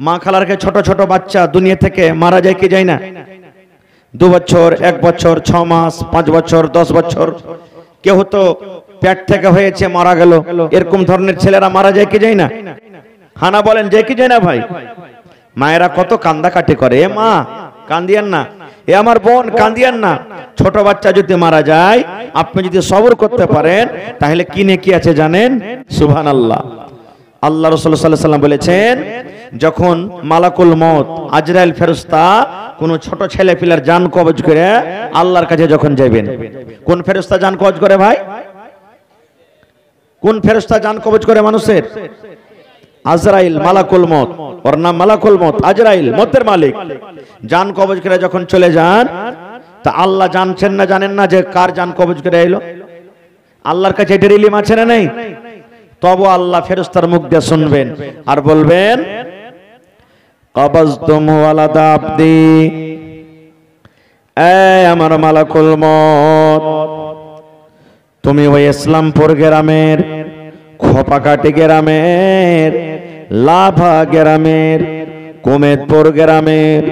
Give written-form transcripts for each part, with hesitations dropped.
মা খালারকে ছোট ছোট বাচ্চা দুনিয়া থেকে মারা যায় কি যায় না? 2 বছর, 1 বছর, 6 মাস, 5 বছর, 10 বছর, কেউ তো পেট থেকে হয়েছে মারা গেল, এরকম ধরনের ছেলেরা মারা যায় কি যায় না? হানা বলেন যায় কি যায় না ভাই? মায়েরা কত কান্দাকাটি করে, এ মা কান্দিয়েন না, এ আমার বোন কান্দিয়েন না। ছোট বাচ্চা যদি মারা যায়, আপনি যদি সবর করতে পারেন, তাহলে কি নেকি আছে জানেন? সুবহানাল্লাহ। আল্লাহ রাসূল সাল্লাল্লাহু আলাইহি ওয়াসাল্লাম বলেছেন, যখন মালাকুল মউত আজরাইল ফেরেশতা কোন ছোট ছেলে পিলার জান কবজ করে আল্লাহর কাছে যখন যাবেন, কোন ফেরেশতা জান কবজ করে ভাই? কোন ফেরেশতা জান কবজ করে মানুষের? আজরাইল, মালাকুল মউত। ওর নাম মালাকুল মউত, আজরাইল মউতের মালিক। জান কবজ করে যখন চলে যান, তা আল্লাহ জানছেন না, জানেন না যে কার জান কবজ করে এলো? আল্লাহর কাছে এটার ইলম আছে না নাই? তবু আল্লাহ ফেরেশতার মুখ দিয়ে শুনবেন আর বলবেন, কবজতুম ওয়ালাদা আবদি, এ আমার মালাকুল মউত, তুমি ওই ইসলামপুর গ্রামের, খোপাকাটি গ্রামের, লাভা গ্রামের, কুমেদপুর গ্রামের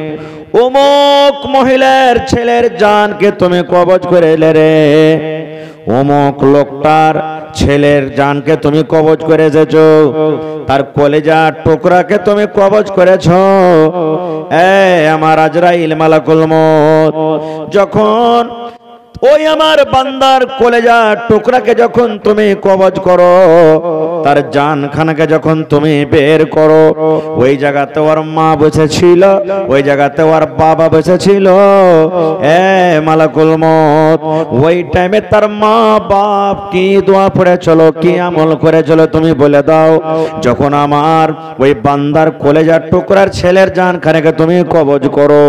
অমুক মহিলার ছেলের জানকে তুমি কবজ করে এলে রে। অমুক লোকটার ছেলের জানকে তুমি কবজ করে এসেছো, তার কলেজার টুকরাকে তুমি কবজ করেছো। এ আমার আজরাইল মালাকুল মউত, যখন ওই আমার বান্দার কলেজার টুকরাকে যখন তুমি কবজ করো, তার জানখানাকে যখন তুমি বের করো, ওই জায়গাতে ওর মা বসেছিল, ওই জায়গাতে ওর বাবা বসেছিল। এ মালাকুল মউত, ওই টাইমে তার মা বাপ কি দোয়া পড়েছিল, কি আমল করেছিল, তুমি বলে দাও। যখন আমার ওই বান্দার কলেজার টুকরার ছেলের জানখানাকে তুমি কবজ করো,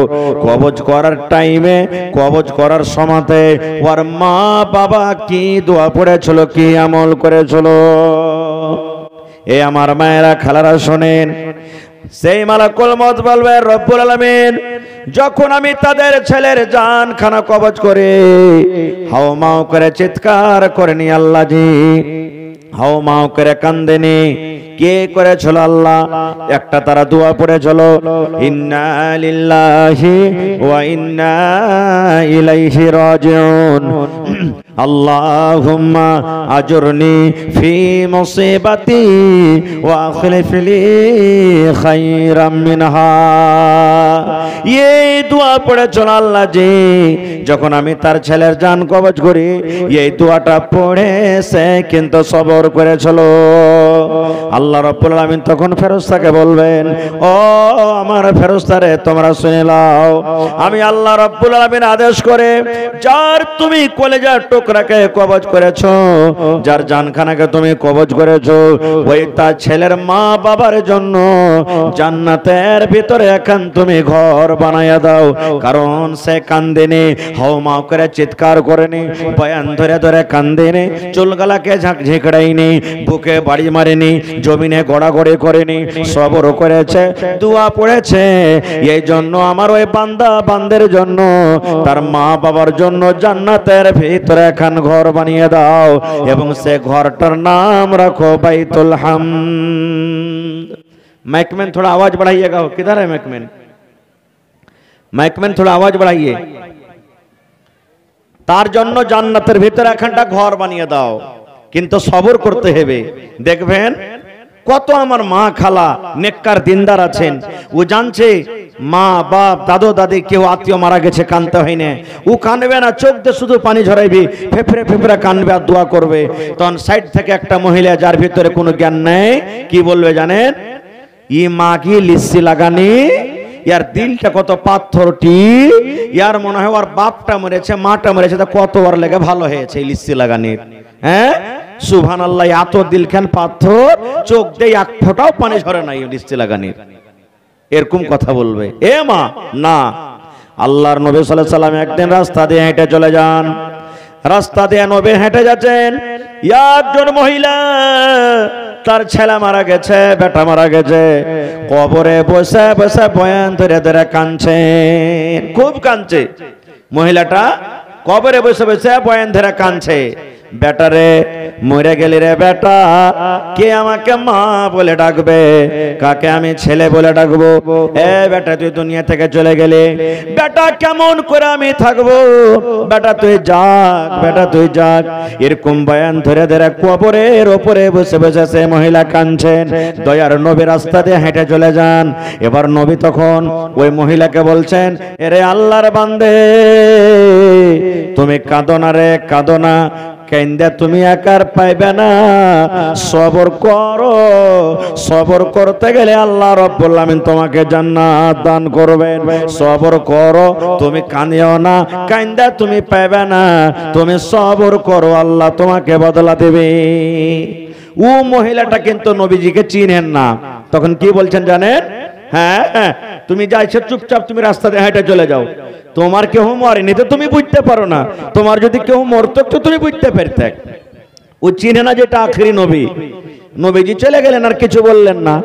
কবজ করার টাইমে, কবজ করার সময়তে ওর মা বাবা কি দোয়া পড়েছিল, কি আমল করেছিল। এ আমার মায়েরা খালারা শোনেন, সেই মালাকুল মউত বলবে, রব্বুল আলামিন, যখন আমি তাদের ছেলের জানখানা কবজ করে হাওমাও করে চিৎকার করেনি আল্লাহ জি, হাওমাও করে কান্দেনি, কে করেছিল আল্লাহ? একটা তারা দোয়া পড়েছিল, ইন্না লিল্লাহি ওয়া ইন্না ইলাইহি রাজিউন, আল্লাহুম্মা আজুরনি ফি মুসিবাতি ওয়া আখলিফ লি খায়রাম মিনহা। এই দোয়া পড়েছিল আল্লাহ জি, যখন আমি তার ছেলের জান কবজ করি, এই দোয়াটা পড়েছে কিন্তু সবর করেছিল। আল্লাহ রাব্বুল আলামিন তখন ফেরেশতাকে বলবেন, ও আমার ফেরেশতারে, তোমরা শুনে নাও, আমি আল্লাহ রাব্বুল আলামিন আদেশ করে, যার তুমি কলেজার টুকরাকে কবজ করেছো, যার জানখানাকে তুমি কবজ করেছো, ওই তার ছেলের মা বাবার জন্য জান্নাতের ভিতরে এখন তুমি ঘর বানায়া দাও। কারণ সে কান্দেনি, হাওমা করে চিৎকার করেনি, বয়ান ধরে ধরে কান্দেনি, চুলগালাকে ঝেঁকড়াইনি, বুকে বাড়ি মারেনি, জমিনে গড়াগড়ি করেনি, সবর করেছে, দোয়া পড়েছে। এই জন্য আমার ওই বান্দা বান্দের জন্য, তার মা বাবার জন্য জান্নাতের ভিতরে এখন ঘর বানিয়ে দাও, এবং সে ঘরটার নাম রাখো বাইতুল হামদ। मैकमैन थोड़ा आवाज बढ़ाइएगा, किधर है मैकमैन? मैकमैन थोड़ा आवाज बढ़ाइए। तार जन्य জান্নাতের ভিতরে এখানটা ঘর বানিয়ে দাও, কিন্তু সবর করতে হবে। দেখবেন কত আমার মা খালা নেককার দিনদার আছেন, ও জানছে মা বাপ দাদু দাদি কেউ আত্মীয় মারা গেছে, কানতে হয় না, ও কানবে না, চোখ দিয়ে শুধু পানি ঝরাইবে, ফেফড়ে ফেফড়ে কানবে আর দোয়া করবে। তখন সাইড থেকে একটা মহিলা যার ভিতরে কোনো জ্ঞান নেই, কি বলবে জানেন? ই মা কি লিস্সি লাগানি, ইয়ার দিলটা কত পাথরটি, ইয়ার মনে হয় ওর বাপটা মরেছে মাটা মরেছে, তা কত ওর লেগে ভালো হয়েছে এই লিস্সি লাগানির। হ্যাঁ সুবহানাল্লাহ, এত দিলখান পাথর, চোখ দিয়ে এক ফোঁটাও পানি ঝরে নাই লিস্সি লাগানির, এরকম কথা বলবে। এ মা না, আল্লাহর নবী সাল্লাল্লাহু আলাইহি সাল্লাম একদিন রাস্তা দিয়ে হেঁটে চলে যান, রাস্তা দিয়ে নবী হেঁটে যাচ্ছেন, একজন মহিলা তার ছেলে মারা গেছে, বেটা মারা গেছে, কবরে বসে বসে বয়ান ধরে ধরে কাঁদছে, খুব কাঁদছে। মহিলাটা কবরে বসে বসে বয়ান ধরে কাঁদছে। বেটারে মরে গেলি রে বেটা, কে আমাকে মা বলে ডাকবে, কাকে আমি ছেলে বলে ডাকবো? এ বেটা তুই দুনিয়া থেকে চলে গেলি, বেটা কেমন করে আমি থাকবো? বেটা তুই যাক, বেটা তুই যাক। এরকম বয়ান ধরে ধরে কবরের ওপরে বসে বসে সে মহিলা কাঁদছেন। দয়ার নবী রাস্তা দিয়ে হেঁটে চলে যান। এবার নবী তখন ওই মহিলাকে বলছেন, এরে আল্লাহর বান্দে, তুমি কাঁদো না রে, কাঁদো না, কেন্দে তুমি একার পাইবে না, সবর করো। সবর করতে গেলে আল্লাহ রাব্বুল আমিন তোমাকে জান্নাত দান করবেন। সবর করো, তুমি কাঁদিও না, কেন্দে তুমি পাইবে না, তুমি সবর করো, আল্লাহ তোমাকে বদলা দেবে। ও মহিলাটা কিন্তু নবীজিকে চিনেন না, তখন কি বলছেন জানেন? হ্যাঁ হ্যাঁ, তুমি যাইছো চুপচাপ, তুমি রাস্তা দিয়ে হেঁটে চলে যাও, তোমার কেউ মরেনি তো তুমি বুঝতে পারো না, তোমার যদি কেউ মরতো তো তুমি বুঝতে পারতে। ও চিনে না যেটা আখেরি নবী। নবীজি চলে গেলেন, আর কিছু বললেন না,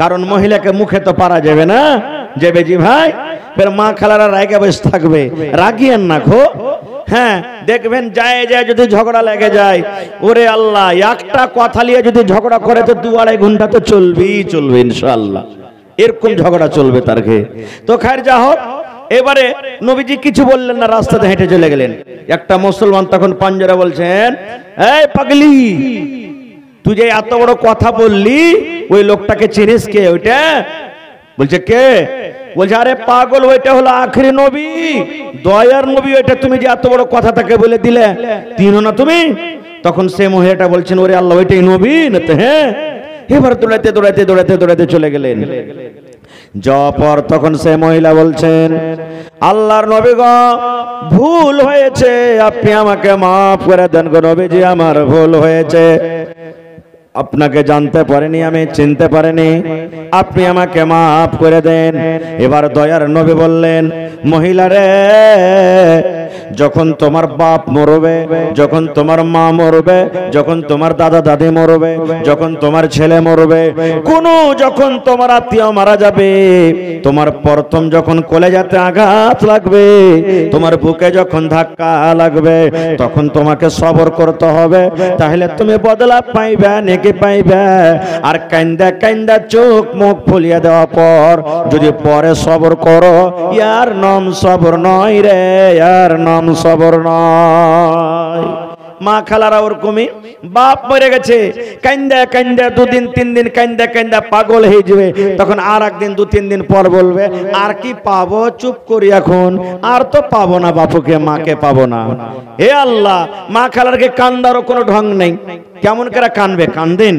কারণ মহিলাকে মুখে তো পারা যাবে না যে বেজি ভাই, ফের মা খালারা রাগে বসে থাকবে, রাগিয়েন না খো। হ্যাঁ, দেখবেন যায় যায় যদি ঝগড়া লেগে যায়, ওরে আল্লাহ, একটা কথা নিয়ে যদি ঝগড়া করে তো 2-2.5 ঘন্টা তো চলবেই চলবে ইনশাআল্লাহ, এরকম ঝগড়া চলবে তার ঘে। তো খায়ের যা হোক, এবারে নবীজি কিছু বললেন না, রাস্তাতে হেঁটে চলে গেলেন। একটা মুসলমান তখন পাঞ্জারা বলছেন, এই পাগলি, তুই যে এত বড় কথা বললি, ওই লোকটাকে চিনিস কে? ওইটা বলছে কে? বলছে আরে পাগল, ওইটা হলো আখেরি নবী, দয়ার নবী, ওইটা তুমি যে এত বড় কথা তাকে বলে দিলে, চিনো না তুমি? তখন সে মহিলাটা বলছেন, ওরে আল্লাহ, ওইটাই নবী না তো? হ্যাঁ। এবার দৌড়াতে দৌড়াতে দৌড়াতে দৌড়াতে চলে গেলেন। যাওয়ার পর তখন সে মহিলা বলছেন, আল্লাহর নবী গো, ভুল হয়েছে, আপনি আমাকে মাফ করে দেন গো নবীজি, আমার ভুল হয়েছে, আপনাকে জানতে পারিনি, আমি চিনতে পারিনি, আপনি আমাকে মাফ করে দেন। এবার দয়ার নবী বললেন, মহিলা রে, যখন তোমার বাপ মরবে, যখন তোমার মা মরবে, যখন তোমার দাদা দাদি মরবে, যখন তোমার ছেলে মরবে, যখন তোমার আত্মীয় মারা যাবে, তোমার প্রথম যখন কলেজাতে আঘাত লাগবে, তোমার বুকে যখন ধাক্কা লাগবে, তখন তোমাকে সবর করতে হবে, তাহলে তুমি বদলা পাইবে, নেকি পাইবে। আর কান্দা কান্দা চোখ মুখ ফুলিয়ে দেওয়ার পর যদি পরে সবর করো, ইয়ার নাম সবর নয় রে, ইয়ার নাম সবর নয়। মা খালারা ওরকমই, বাপ মরে গেছে, কান্দা কান্দা 2 দিন 3 দিন কান্দা কান্দা পাগল হয়ে যাবে, তখন আর একদিন 2-3 দিন পর বলবে, আর কি পাবো, চুপ করি এখন, আর তো পাবো না বাপুকে, মাকে পাবো না। হে আল্লাহ, মা খালারকে কান্দারও কোনো ঢং নেই, কেমন করে কানবে? কান্দেন,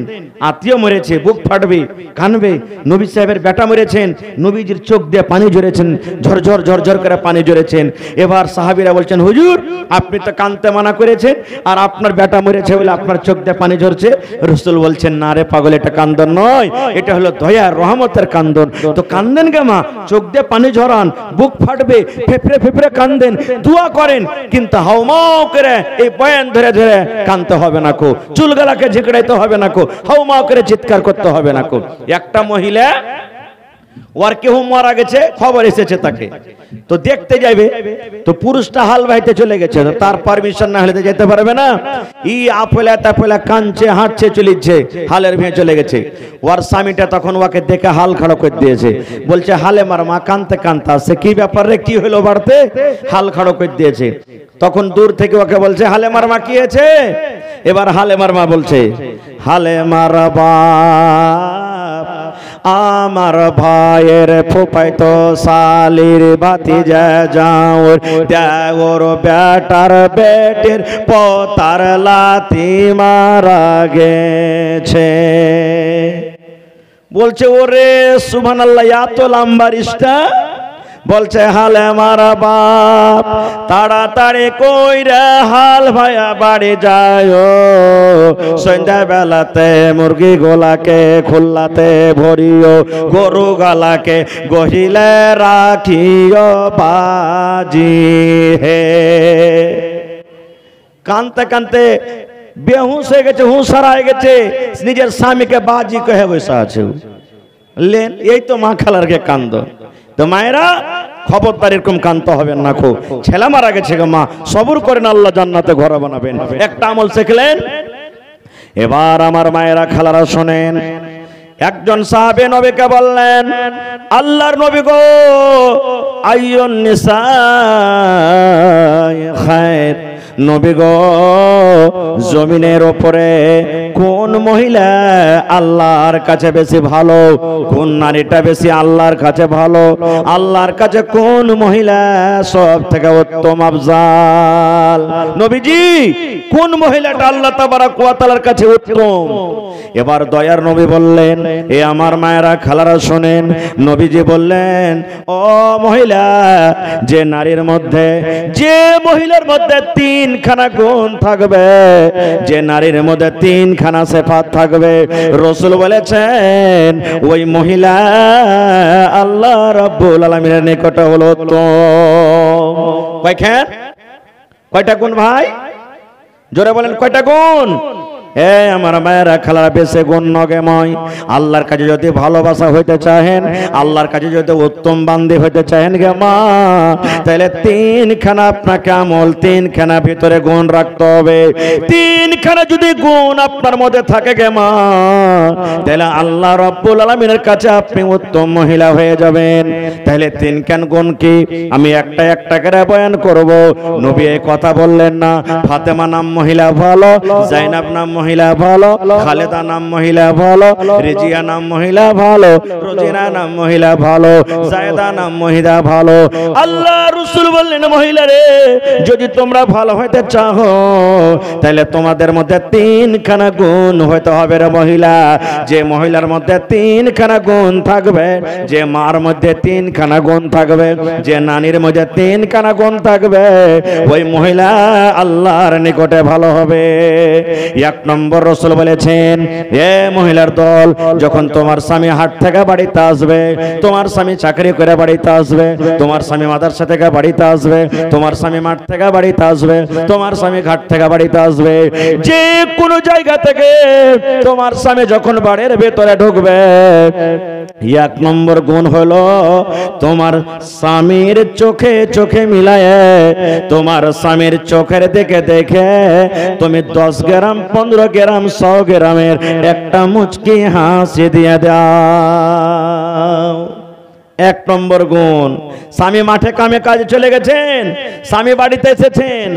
আত্মীয় মরেছে, বুক ফাটবে, কানবে। নবী সাহেবের বেটা মরেছেন, নবীজির চোখ দিয়ে পানি ঝরেছেন, ঝরঝর ঝরঝর করে পানি ঝরেছেন। এবার সাহাবীরা বলছেন, হুজুর আপনি তো কানতে মানা করেছেন, আর আপনার বেটা মরেছে বলে আপনার চোখ দিয়ে পানি ঝরছে। রাসূল বলছেন, না রে পাগল, এটা কান্দন নয়, এটা হলো দয়া রহমতের কান্দন। তো কান্দেন কে মা? চোখ দিয়ে পানি ঝরান, বুক ফাটবে, ফেফড়ে ফেফড়ে কান্দেন, দোয়া করেন, কিন্তু হাউমাউ করে এই বয়ান ধরে ধরে কানতে হবে না কো, চুলগালাকে ঝেঁকড়াইতে হবে না কো, হাউমাউ করে চিৎকার করতে হবে না কো। একটা মহিলা, ওর কেউ মারা গেছে, খবর এসেছে তাকে, তো দেখতে যাবে, তো পুরুষটা হাল বাইতে চলে গেছে, তো তার পারমিশন না হলে তো যেতে পারবে না। ই আপেলা তাপেলা কাঁদছে, হাঁটছে, চলিচ্ছে, হালের ভেঙে চলে গেছে। ওর স্বামীটা তখন ওকে দেখে হাল খাড়ো করে দিয়েছে, বলছে, হালে মার মা, কানতে কানতে আসছে, কি ব্যাপার রে, কি হলো বাড়তে? হাল খাড়ো করে দিয়েছে। তখন দূর থেকে ওকে বলছে, হালে মার মা, কি হয়েছে? এবার হালে মার মা বলছে, হালে মার বাপ, আমার ভাইয়ের ফুফাইতো শালির ভাতিজা যাওর দেওর বেটার বেটির পোতার লাথি মারা গেছে। বলছে, ওরে সুবহানাল্লাহ, এত লম্বা রিশতা। বলছে, হালে মারা বাপ, তাড়াতাড়ি কইরা হাল ভাইয়া বাড়ি যায়, সন্ধ্যা বেলাতে মুরগি গোলাকে খুল্লাতে ভরিও, গরু গালাকে গহিলে রাখিও বাজি হে। কানতে কানতে বেহুশ হয়ে গেছে, হুঁশ হারায় গেছে, নিজের স্বামীকে বাজি কহে বসে আছে। লেন, এই তো মা খালারকে কান্দ। তো মায়েরা, খবরদার এরকম কান্ত হবেন না। খো ছেলে মারা গেছে গো মা, সবর করেন, আল্লাহ জান্নাতে ঘর বানাবেন। একটা আমল শিখলেন। এবার আমার মায়েরা খালারা শোনেন, একজন সাহাবে নবীকে বললেন, আল্লাহর নবী গো, আইয়ুন নিসা খায়র, নবী গো জমিনের উপরে কোন মহিলা আল্লাহর কাছে বেশি ভালো, কোন নারীটা বেশি আল্লাহর কাছে ভালো, আল্লাহর কাছে কোন মহিলা সব থেকে উত্তম আফজাল? নবীজি কোন মহিলাটা আল্লাহ তাবারক ওয়া তাআলার কাছে উত্তম? এবার দয়ার নবী বললেন, এ আমার মায়েরা খালারা শোনেন, নবীজি বললেন, ও মহিলা, যে নারীর মধ্যে, যে মহিলার মধ্যে তিনখানা গুণ থাকবে, যে নারীর মধ্যে তিনখানা সিফাত থাকবে, রাসূল বলেছেন ওই মহিলা আল্লাহ রাব্বুল আলামিনের নিকটে হলো উত্তম। কয়টা গুণ ভাই? জোরে বলেন, কয়টা গুণ? আমার মায়েরা খালারা বেশি গুণ নগেময়। আল্লাহর কাছে যদি ভালোবাসা হইতে চাহেন, আল্লাহর কাছে যদি উত্তম বান্দি হইতে চাহেন গে মা, তাহলে তিনখানা আপনাকে আমল, তিনখানা ভিতরে গুণ রাখতে হবে। তিনখানা যদি গুণ আপনার মধ্যে থাকে গে মা, তাহলে আল্লাহ রাব্বুল আলামিনের কাছে আপনি উত্তম মহিলা হয়ে যাবেন। তাহলে তিনখান গুণ কি? আমি একটা একটা করে বয়ান করব। নবী এই কথা বললেন না, ফাতেমা নাম মহিলা ভালো, জাইনাব নাম মহিলা ভালো, খালেদা নাম মহিলা ভালো, রিজিয়া নাম মহিলা ভালো, রোজিনা নাম মহিলা ভালো, জায়েদা নাম মহিলা ভালো। আল্লাহ রাসূল বললেন, মহিলা রে, যদি তোমরা ভালো হইতে চাও, তাহলে তোমাদের মধ্যে তিনখানা গুণ হইতে হবে রে মহিলা। যে মহিলার মধ্যে তিনখানা গুণ থাকবে, যে মার মধ্যে তিনখানা গুণ থাকবে, যে নারীর মধ্যে তিনখানা গুণ থাকবে, ওই মহিলা আল্লাহর নিকটে ভালো হবে। এক নম্বর রাসূল বলেছেন, এ মহিলার দল, যখন তোমার স্বামী হাট থেকে বাড়িতে আসবে, তোমার স্বামী চাকরি করে বাড়িতে আসবে, তোমার স্বামী মাদ্রাসা থেকে বাড়িতে আসবে, তোমার স্বামী মাঠ থেকে বাড়িতে আসবে, তোমার স্বামী ঘাট থেকে বাড়িতে আসবে, যে কোনো জায়গা থেকে তোমার স্বামী যখন বাড়ির ভেতরে ঢুকবে, এক নম্বর গুণ হলো তোমার স্বামীর চোখে চোখে মিলায়, তোমার স্বামীর চোখের দিকে দেখে তুমি 10 গ্রাম 15 গ্রাম 100 গ্রামের একটা মুচকি হাসি দিয়ে দাও। এক নম্বর গুণ। স্বামী মাঠে কামে কাজে চলে গেছেন, স্বামী বাড়িতে এসেছেন,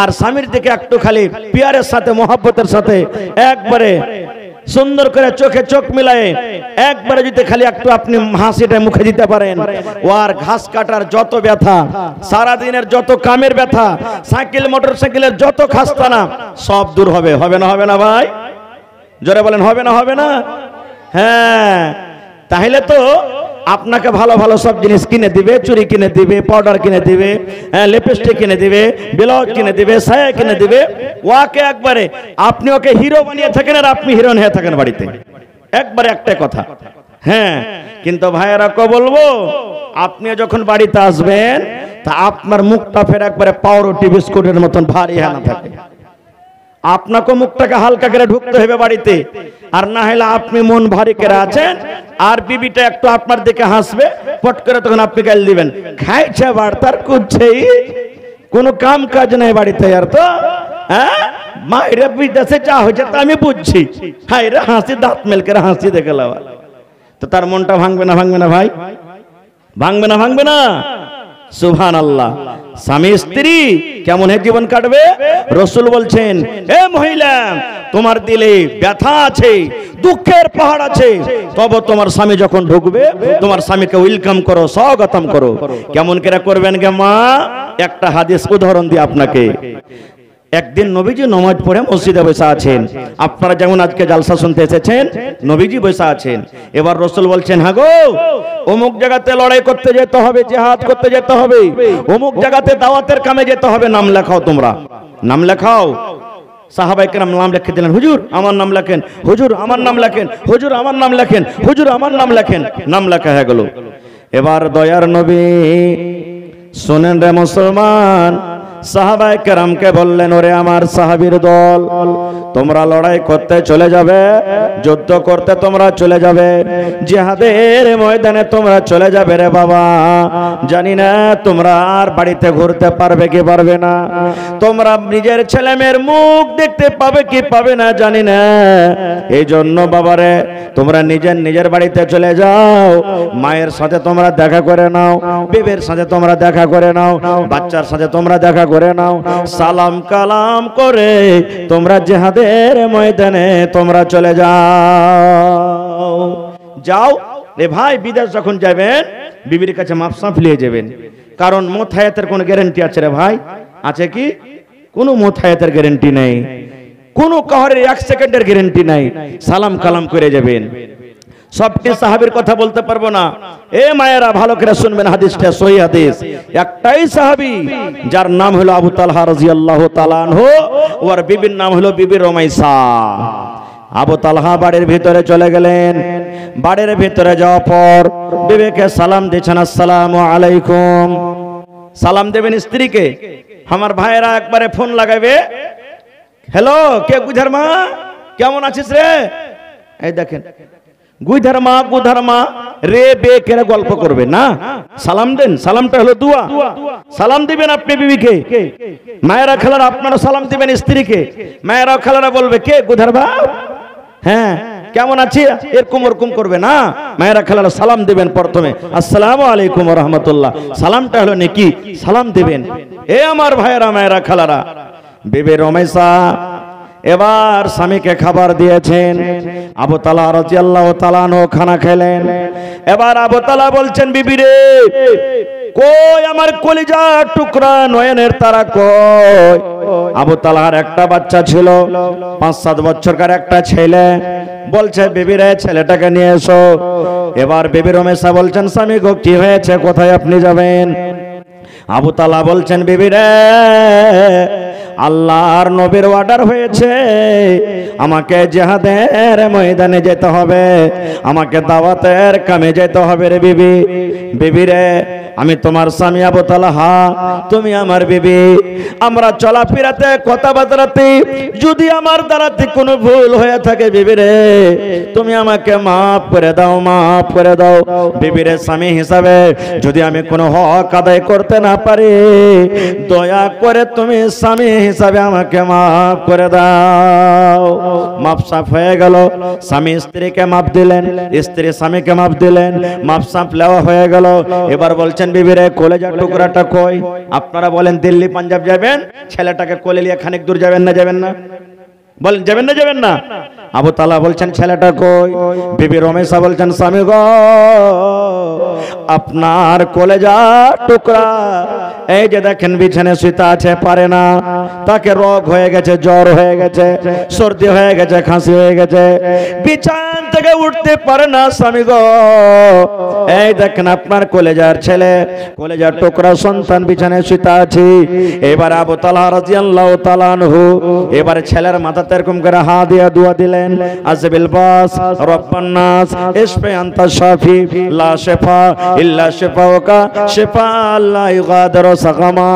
আর স্বামীর দিকে একটু খালি পিয়ারের সাথে, মোহাব্বতের সাথে একবারে সুন্দর করে চোখে চোখ মিলায়ে একবারে যদি খালি একটু আপনি হাসিটা মুখে দিতে পারেন, ও আর ঘাস কাটার যত ব্যথা, সারা দিনের যত কামের ব্যথা, সাইকেল মোটর সাইকেলের যত খাস্তানা, সব দূর হবে। হবে না? হবে না ভাই? জোরে বলেন, হবে না? হবে না? হ্যাঁ, তাহলে তো আপনাকে ভালো ভালো সব জিনিস কিনে দিবে, চুরি কিনে দিবে, পাউডার কিনে দিবে, লিপস্টিক কিনে দিবে, ব্লাউজ কিনে দিবে, সায়া কিনে দিবে। ওকে একবারে আপনি ওকে হিরো বানিয়ে থাকেন, আর আপনি হিরোইন হয়ে থাকেন বাড়িতে। একবারে একটাই কথা। হ্যাঁ, কিন্তু ভাইয়েরা কে বলবো, আপনি যখন বাড়িতে আসবেন, তা আপনার মুখটা ফের একবারে পাউরুটি বিস্কুটের মতন ভারী হেনা থাকে। আপনাকে মুখটাকে হালকা করে ঢুকতে হবে বাড়িতে, আর না হলে আপনি মন ভারী করে আছেন, আর বিবিটা একটু আপনার দিকে হাসবে, পট করে তখন আপনি গাল দিবেন, খাইছে বাড়তার কুচ্ছেই, কোনো কাম কাজ নাই বাড়িতে। আর তো হ্যাঁ, মায়েরা বিদেশে যা হয়েছে তা আমি বুঝছি, হ্যাঁ, এরা হাসি দাঁত মেল করে হাসি দেখে লাওয়া, তো তার মনটা ভাঙবে না? ভাঙবে না ভাই? ভাঙবে না? ভাঙবে না? সুবহানাল্লাহ। স্বামী স্ত্রী কেমন জীবন কাটবে? রাসূল বলছেন, এ মহিলা, তোমার দিলে ব্যথা আছে, দুঃখের পাহাড় আছে, তবে তোমার স্বামী যখন ঢুকবে, তোমার স্বামীকে ওয়েলকাম করো, স্বাগতম করো। কেমন করে করবেন গে মা? একটা হাদিস উদাহরণ দিই আপনাকে। একদিন নবীজি নামাজ পড়ে মসজিদে বসে আছেন। আপনারা যেমন আজকে জালসা শুনতে এসেছেন, নবীজি বসে আছেন। এবার রাসূল বলছেন, হ্যাঁ গো, অমুক জায়গাতে লড়াই করতে যেতে হবে, জিহাদ করতে যেতে হবে, অমুক জায়গাতে দাওয়াতের কামে যেতে হবে, নাম লেখাও। তোমরা নাম লেখাও। সাহাবায়ে কেরাম নাম লিখে দিলেন। হুজুর আমার নাম লেখেন, হুজুর আমার নাম লেখেন, হুজুর আমার নাম লেখেন, হুজুর আমার নাম লেখেন। নাম লেখা হয়ে গেল। এবার দয়ার নবী শোনেন রে মুসলমান, সাহাবায়ে কেরামকে বললেন, ওরে আমার সাহাবীর দল, তোমরা লড়াই করতে চলে যাবে, যুদ্ধ করতে তোমরা চলে যাবে, জিহাদের ময়দানে তোমরা চলে যাবে রে বাবা। জানি না তোমরা আর বাড়িতে ঘুরতে পারবে কি পারবে না, তোমরা নিজের ছেলে মেয়ের মুখ দেখতে পাবে কি পাবে না জানি না। এই জন্য বাবারে তোমরা নিজের বাড়িতে চলে যাও, মায়ের সাথে তোমরা দেখা করে নাও, বিবির সাথে তোমরা দেখা করে নাও, বাচ্চার সাথে তোমরা দেখা করে নাও, সালাম কালাম করে তোমরা জিহাদের ময়দানে তোমরা চলে যাও। যাও রে ভাই, বিদেশ যখন যাবেন বিবির কাছে মাপসাফ নিয়ে যাবেন, কারণ মত হায়াতের কোনো গ্যারান্টি আছে রে ভাই? আছে কি? কোনো মত হায়াতের গ্যারান্টি নেই, কোনো কাহরের 1 সেকেন্ডের গ্যারান্টি নাই। সালাম কালাম করে যাবেন। সবটি সাহাবীর কথা বলতে পারবো না, এ মায়েরা ভালো করে শুনবেন, হাদিসটা সহিহ হাদিস। একটাই সাহাবী যার নাম হলো আবু তালহা রাদিয়াল্লাহু তাআলা আনহু, ওর বিবির নাম হলো বিবি রুমাইসা। আবু তালহা বাড়ির ভিতরে চলে গেলেন, বাড়ির ভিতরে যাওয়ার পর বিবিকে সালাম দিয়েছেন, আসসালামু আলাইকুম। সালাম দেবেন স্ত্রীকে, আমার ভাইয়েরা একবারে ফোন লাগাবে, হ্যালো কে গুধার মা, কেমন আছিস রে? এই দেখেন গুধার মা রে বে কেন গল্প করবে না, সালাম দেন। সালামটা হলো দুয়া, সালাম দিবেন আপনি বিবিকে। মায়েরা খালারা আপনারা সালাম দিবেন স্ত্রীকে, মায়েরা খালারা বলবে কে গুধার মা, হ্যাঁ কেমন আছি, এরকম ওরকম করবে না। মায়েরা খালারা সালাম দিবেন প্রথমে, আসসালামু আলাইকুম ওয়া রাহমাতুল্লাহ। সালামটা হলো নেকি, সালাম দিবেন। এ আমার ভাইয়েরা মায়েরা খালারা, বিবি রুমাইসা এবার স্বামীকে খাবার দিয়েছেন। আবু তালহা রাদিয়াল্লাহু তাআলা আনহু খানা খেলেন। এবার আবু তালহা বলছেন, বিবি রে কই আমার কলিজার টুকরা নয়নের তারা কই? আবু তালহার একটা বাচ্চা ছিল, 5-7 বছরকার একটা ছেলে। বলছে বিবি রে ছেলেটাকে নিয়ে এসো। এবার বিবি রুমাইসা বলছেন, স্বামী গো কি হয়েছে, কোথায় আপনি যাবেন? আবু তালহা বলছেন, বিবি রে আল্লাহর নবীর অর্ডার হয়েছে, আমাকে জিহাদের ময়দানে যেতে হবে, আমাকে দাওয়াতের কামে যেতে হবে রে বিবি। বিবি রে আমি তোমার স্বামী আবু তালহা, তুমি আমার বিবি। আমরা চলাফেরাতে কথাবার্তাতে যদি আমার দ্বারাতে কোনো ভুল হয়ে থাকে বিবি রে তুমি আমাকে মাফ করে দাও, মাফ করে দাও। বিবি রে স্বামী হিসাবে যদি আমি কোনো হক আদায় করতে না পারি, দয়া করে তুমি স্বামী হিসাবে আমাকে মাফ করে দাও। মাপ সাফ হয়ে গেল, স্বামী স্ত্রীকে মাপ দিলেন, স্ত্রী স্বামীকে মাপ দিলেন, মাপ সাফ নেওয়া হয়ে গেল। এবার বলছেন, বিবি রে কলেজার টুকরাটা কই? আপনারা বলেন দিল্লি পাঞ্জাব যাবেন, ছেলেটাকে কোলে নিয়ে খানিক দূর যাবেন না, যাবেন না? বলেন যাবেন না, যাবেন না? আবু তালহা বলছেন ছেলেটা কই? বিবি রুমাইসা বলছেন, স্বামী গো আপনার কলেজার টুকরা এই যে দেখেন বিছানায় শুতে আছে, পারে না, তাকে রোগ হয়ে গেছে, জ্বর হয়ে গেছে, সর্দি হয়ে গেছে, খাসি হয়ে গেছে, বিছান থেকে উঠতে পারে না স্বামী গো। এই দেখেন আপনার কলেজার ছেলে, কলেজার টুকরা সন্তান বিছানায় শুতে আছে। এবার আবু তালহা রাদিয়াল্লাহু তাআলা আনহু এবার ছেলের মাথাতে এরকম করে হাত দিয়ে দোয়া দিলেন, আজবিল বাস রব্বান নাস ইশফি আনতা শাফি লা শিফা ইল্লা শিফাউকা শিফা লা ইগাদিরু সাকামা।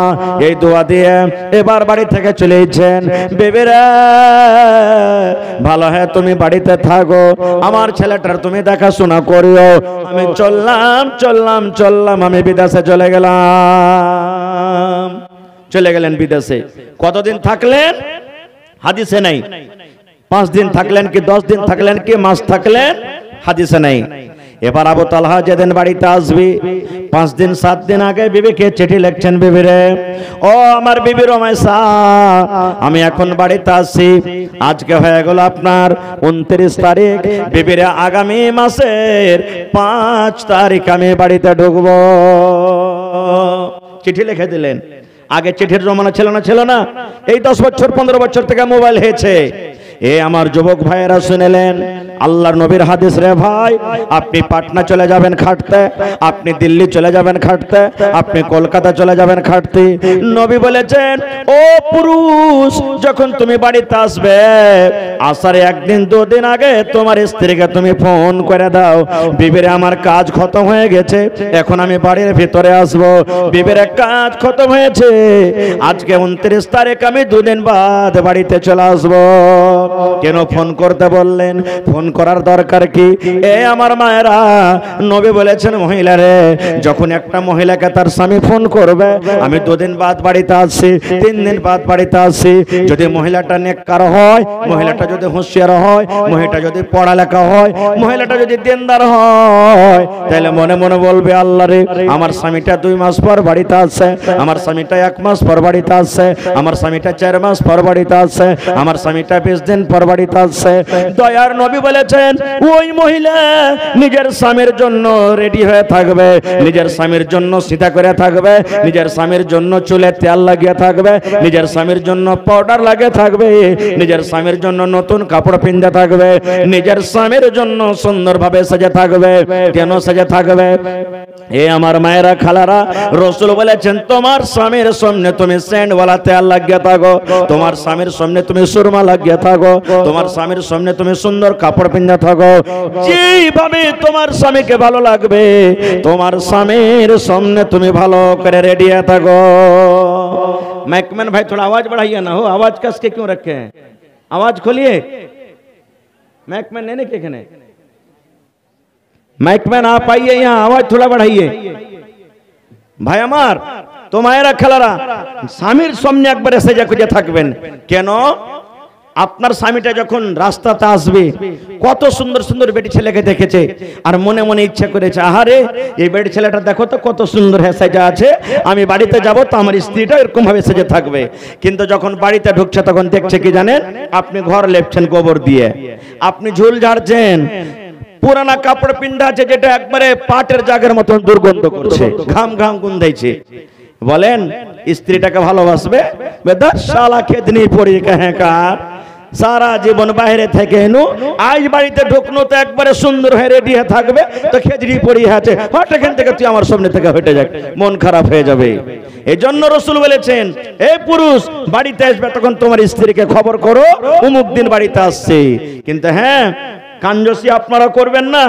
এই দোয়া দিয়ে এবার বাড়ি থেকে চলে এসেছেন। বেবেরা ভালো হয় তুমি বাড়িতে থাকো, আমার ছেলেটার তুমি দেখাশোনা করিও। আমি চললাম আমি বিদেশে চলে গেলেন বিদেশে। কতদিন থাকলেন হাদিসে নাই, 5 দিন থাকলেন কি 10 দিন থাকলেন কি মাস থাকলেন হাদিসে নাই। এবার আবু তালহা যেদিন বাড়িতে আসবি 5 দিন 7 দিন আগে বিবিকে চিঠি লিখছেন, বিবি রে ও আমার বিবি রুমাইসা আমি এখন বাড়িতে আসছি, আজকে হয়ে গেল আপনার 29 তারিখ, বিবি রে আগামী মাসের 5 তারিখ আমি বাড়িতে ঢুকবো। চিঠি লিখে দিলেন। আগে চিঠির জমানা ছিল না, এই 10 বছর 15 বছর থেকে মোবাইল হয়েছে। এ আমার যুবক ভাইয়েরা শুনেলেন আল্লাহর নবীর হাদিস রে ভাই, আপনি পাটনা চলে যাবেন খাটতে, আপনি দিল্লি চলে যাবেন খাটতে, আপনি কলকাতা চলে যাবেন খাটতে। নবী বলেছেন ও পুরুষ যখন তুমি বাড়িতে আসবে আসার 1 দিন 2 দিন আগে তোমার স্ত্রীকে তুমি ফোন করে দাও, বিবিরে আমার কাজ খতম হয়ে গেছে, এখন আমি বাড়ির ভিতরে আসবো, বিবিরে কাজ খতম হয়েছে, আজকে 29 তারিখ আমি 2 দিন বাদ বাড়িতে চলে আসবো। কেন ফোন করতে বললেন? ফোন করার দরকার কি? এ আমার মায়েরা, নবী বলেছেন মহিলারে, যখন একটা মহিলাকে তার স্বামী ফোন করবে, আমি 2 দিন বাদ বাড়িতে আসছি, 3 দিন বাদ বাড়িতে আসছি, যদি মহিলাটা নেককার হয়, মহিলাটা যদি হুঁশিয়ার হয়, মহিলাটা যদি পড়ালেখা হয়, মহিলাটা যদি দিনদার হয়, তাহলে মনে মনে বলবে, আল্লাহ রে, আমার স্বামীটা 2 মাস পর বাড়িতে আসছে, আমার স্বামীটা 1 মাস পর বাড়িতে আসছে, আমার স্বামীটা 4 মাস পর বাড়িতে আসছে, আমার স্বামীটা 20 দিন পর বাড়িতে আসছে। দয়ার নবী বলেছেন, ওই মহিলা নিজের স্বামীর জন্য রেডি হয়ে থাকবে, নিজের স্বামীর জন্য সিধা করে থাকবে, নিজের স্বামীর জন্য চুলে তেল লাগিয়ে থাকবে, নিজের স্বামীর জন্য পাউডার লাগিয়ে থাকবে, নিজের স্বামীর জন্য নতুন কাপড় পিনতে থাকবে, নিজের স্বামীর জন্য সুন্দরভাবে সাজে থাকবে। কেন সাজে থাকবে? এ আমার মায়েরা, খালারা, রাসূল বলেছেন, তোমার স্বামীর সামনে তুমি সেন্টওয়ালা তেল লাগিয়ে থাকো, তোমার স্বামীর সামনে তুমি সুরমা লাগিয়ে থাকো, তোমার স্বামীর সামনে তুমি সুন্দর কাপড় পিনতে থাকো। যেভাবে তোমার স্বামীকে ভালো লাগবে, তোমার স্বামীর সামনে তুমি ভালো করে রেডি হয়ে থাকো। मैकमैन भाई थोड़ा आवाज बढ़ाइए ना, हो आवाज कस के क्यों रखे हैं? आवाज खोलिए। मैकमैन नहीं एखाने, मैकमैन आप आइए यहाँ, आवाज थोड़ा बढ़ाइए। भाई আমার তো মায়েরা, খালারা, স্বামীর সামনে একবারে সেজে খুঁজে থাকবেন। কেন? আপনার স্বামীটা যখন রাস্তাতে আসবে, কত সুন্দর সুন্দর বেটি ছেলেকে দেখেছে, আর মনে মনে ইচ্ছা করেছে, আহারে এই বেটি ছেলেটা দেখো তো কত সুন্দর হ্যাঁ সেজে আছে, আমি বাড়িতে যাব তো আমার স্ত্রীটা এরকম ভাবে সেজে থাকবে। কিন্তু যখন বাড়িতে ঢুকছে, তখন দেখছে কি জানেন? আপনি ঘর লেপছেন গোবর দিয়ে, আপনি ঝুল ঝাড়ছেন, পুরানা কাপড় পিন্ধা আছে, যেটা একবারে পাটের জাগের মতন দুর্গন্ধ করছে, ঘাম ঘাম গুন্ধাইছে। বলেন স্ত্রীটাকে ভালোবাসবে? বেদা শালা খেদনি পড়ি কাহে কার, সারা জীবন বাইরে থেকে এনু, আজ বাড়িতে ঢুকনো তো একবারে সুন্দর হয়ে রেডি হয়ে থাকবে, তো খেজড়ি পড়ি আছে, হট এখান থেকে তুই আমার সামনে থেকে হেঁটে যাক, মন খারাপ হয়ে যাবে। এই জন্য রাসূল বলেছেন, এই পুরুষ বাড়িতে আসবে, তখন তোমার স্ত্রীকে খবর করো অমুক দিন বাড়িতে আসছে। কিন্তু হ্যাঁ, কাঞ্জসি আপনারা করবেন না।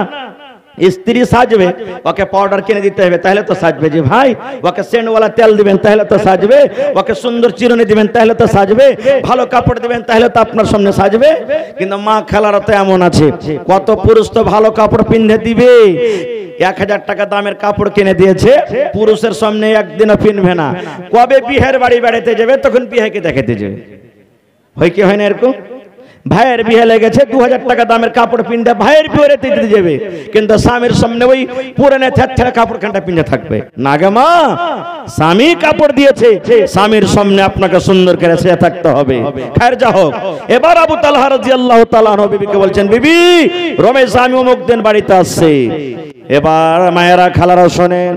স্ত্রী সাজবে, ওকে পাউডার কিনে দিতে হবে, তাহলে তো সাজবে। যে ভাই, ওকে সেন্টওয়ালা তেল দিবেন, তাহলে তো সাজবে। ওকে সুন্দর চিরুনি দিবেন, তাহলে তো সাজবে। ভালো কাপড় দিবেন, তাহলে তো আপনার সামনে সাজবে। কিন্তু মা খালারা তো এমন আছে, কত পুরুষ তো ভালো কাপড় পিন্ধে দিবে, 1000 টাকা দামের কাপড় কিনে দিয়েছে, পুরুষের সামনে একদিনও পিনবে না। কবে বিয়ের বাড়ি বেড়াতে যাবে, তখন বিয়েকে দেখাতে যাবে। হয় কি হয় না এরকম? ভাইয়ের বিয়ে লেগেছে, 2000 টাকা দামের কাপড় পিনতে ভাইয়ের বিয়ে দিতে যাবে, কিন্তু স্বামীর সামনে ওই পুরানো থ্যাথ্যারা কাপড় খানটা পিনতে থাকবে না। গে মা, স্বামী কাপড় দিয়েছে, স্বামীর সামনে আপনাকে সুন্দর করে সেজে থাকতে হবে। খায়ের যা হোক, এবার আবু তালহা রাদিয়াল্লাহু তাআলা আনহু বিবিকে বলছেন, বিবি, রমেশ স্বামী অমুক দিন বাড়িতে আসছে। এবার মায়েরা, খালারা শোনেন,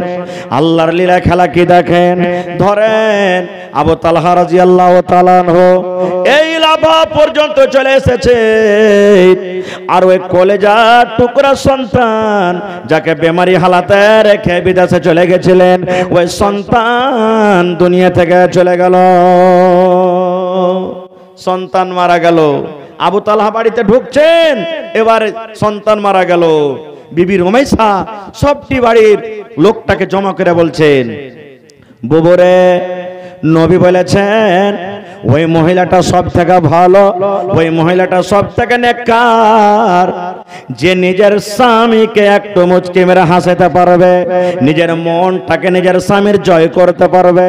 আল্লাহর লীলা খেলা কি দেখেন। ধরেন আবু তালহা রাদিয়াল্লাহু তাআলা আনহু এই লাভা পর্যন্ত চলে এসেছে, আর ওই কলেজার টুকরা সন্তান, যাকে বেমারি হালাতে রেখে বিদেশে চলে গেছিলেন, ওই সন্তান দুনিয়া থেকে চলে গেল, সন্তান মারা গেল। আবু তালহা বাড়িতে ঢুকছেন, এবার সন্তান মারা গেল। বিবি রুমাইসা সবটি বাড়ির লোকটাকে জমা করে বলছেন, বুবুরে, নবী বলেছেন ওই মহিলাটা সব থেকে ভালো, ওই মহিলাটা সব থেকে নেককার, যে নিজের স্বামীকে একটু মুচকি মেরে হাসাতে পারবে, নিজের মনটাকে নিজের স্বামীর জয় করতে পারবে,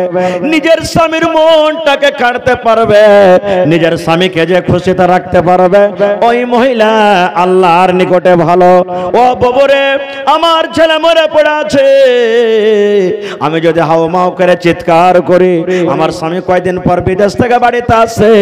নিজের স্বামীর মনটাকে কাটতে পারবে, নিজের স্বামীকে যে খুশিতে রাখতে পারবে, ওই মহিলা আল্লাহর নিকটে ভালো। ও বাবুরে, আমার ছেলে মরে পড়ে আছে, আমি যদি হাওমাও করে চিৎকার করি, আমার স্বামী কয়দিন পর বিদেশ থেকে বাড়িতে আসে,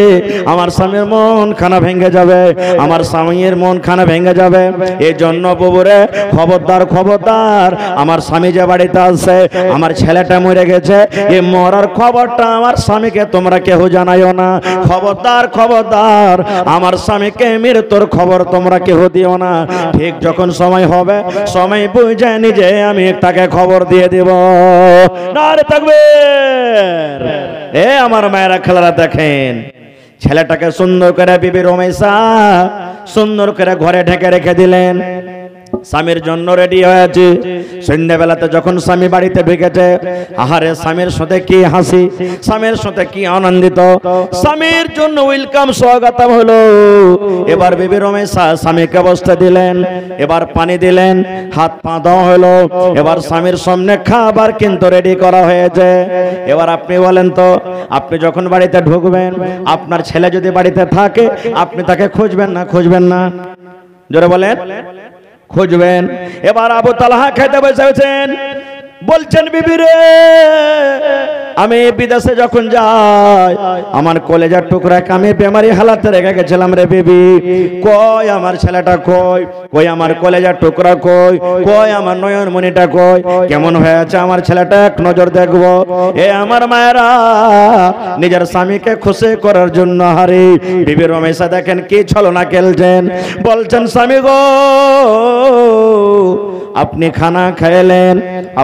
আমার স্বামীর মন খানা ভেঙে যাবে, আমার স্বামীর মন খানা ভেঙে যাবে। এই জন্য বাবুরে, খবরদার খবরদার, আমার স্বামী যে বাড়িতে আসে, আমার ছেলেটা মরে গেছে, এই মরার খবরটা আমার স্বামীকে তোমরা কেউ জানাইও না। খবরদার খবরদার, আমার স্বামীকে মৃত্যুর খবর তোমরা কেউ দিও না। ঠিক যখন সময় হবে, সময় বুঝে নিজে আমি তাকে খবর দিয়ে দেব। নারে তাকবীর। এ আমার মায়েরা, খালারা, দেখেন ছেলেটাকে সুন্দর করে বিবি রুমাইসা সুন্দর করে ঘরে ঢেকে রেখে দিলেন। স্বামীর জন্য রেডি হয়েছে। সন্ধ্যাবেলাতে যখন স্বামী বাড়িতে ঢুকেছে, আহারে স্বামীর সাথে কি হাসি, স্বামীর সাথে কি আনন্দিত, স্বামীর জন্য ওয়েলকাম স্বাগতম হলো। এবার বিবি রমেশা স্বামীকে বসতে দিলেন, এবার পানি দিলেন, হাত পা দেওয়া হলো। এবার স্বামীর সামনে খাবার কিন্তু রেডি করা হয়েছে। এবার আপনি বলেন তো, আপনি যখন বাড়িতে ঢুকবেন, আপনার ছেলে যদি বাড়িতে থাকে, আপনি তাকে খুঁজবেন না? খুঁজবেন না? জোরে বলেন, খুঁজবেন। এবার আবু তালহা খেতে বসেছেন, বলছেন বিবি রে, আমি বিদেশে যখন যাই আমার কলেজার টুকরাকে আমি বেমারি হালাতে রেখে গেছিলাম রে বিবি। কই আমার ছেলেটা, কই কই আমার কলেজার টুকরা, কই কই আমার নয়নমণিটা, কই কেমন হয়েছে আমার ছেলেটা, এক নজর দেখবো। এ আমার মায়েরা নিজের স্বামীকে খুশি করার জন্য হারি বিবি রমেশা দেখেন কি ছলনা খেলছেন। বলছেন স্বামী গো, আপনি খানা খাইলেন,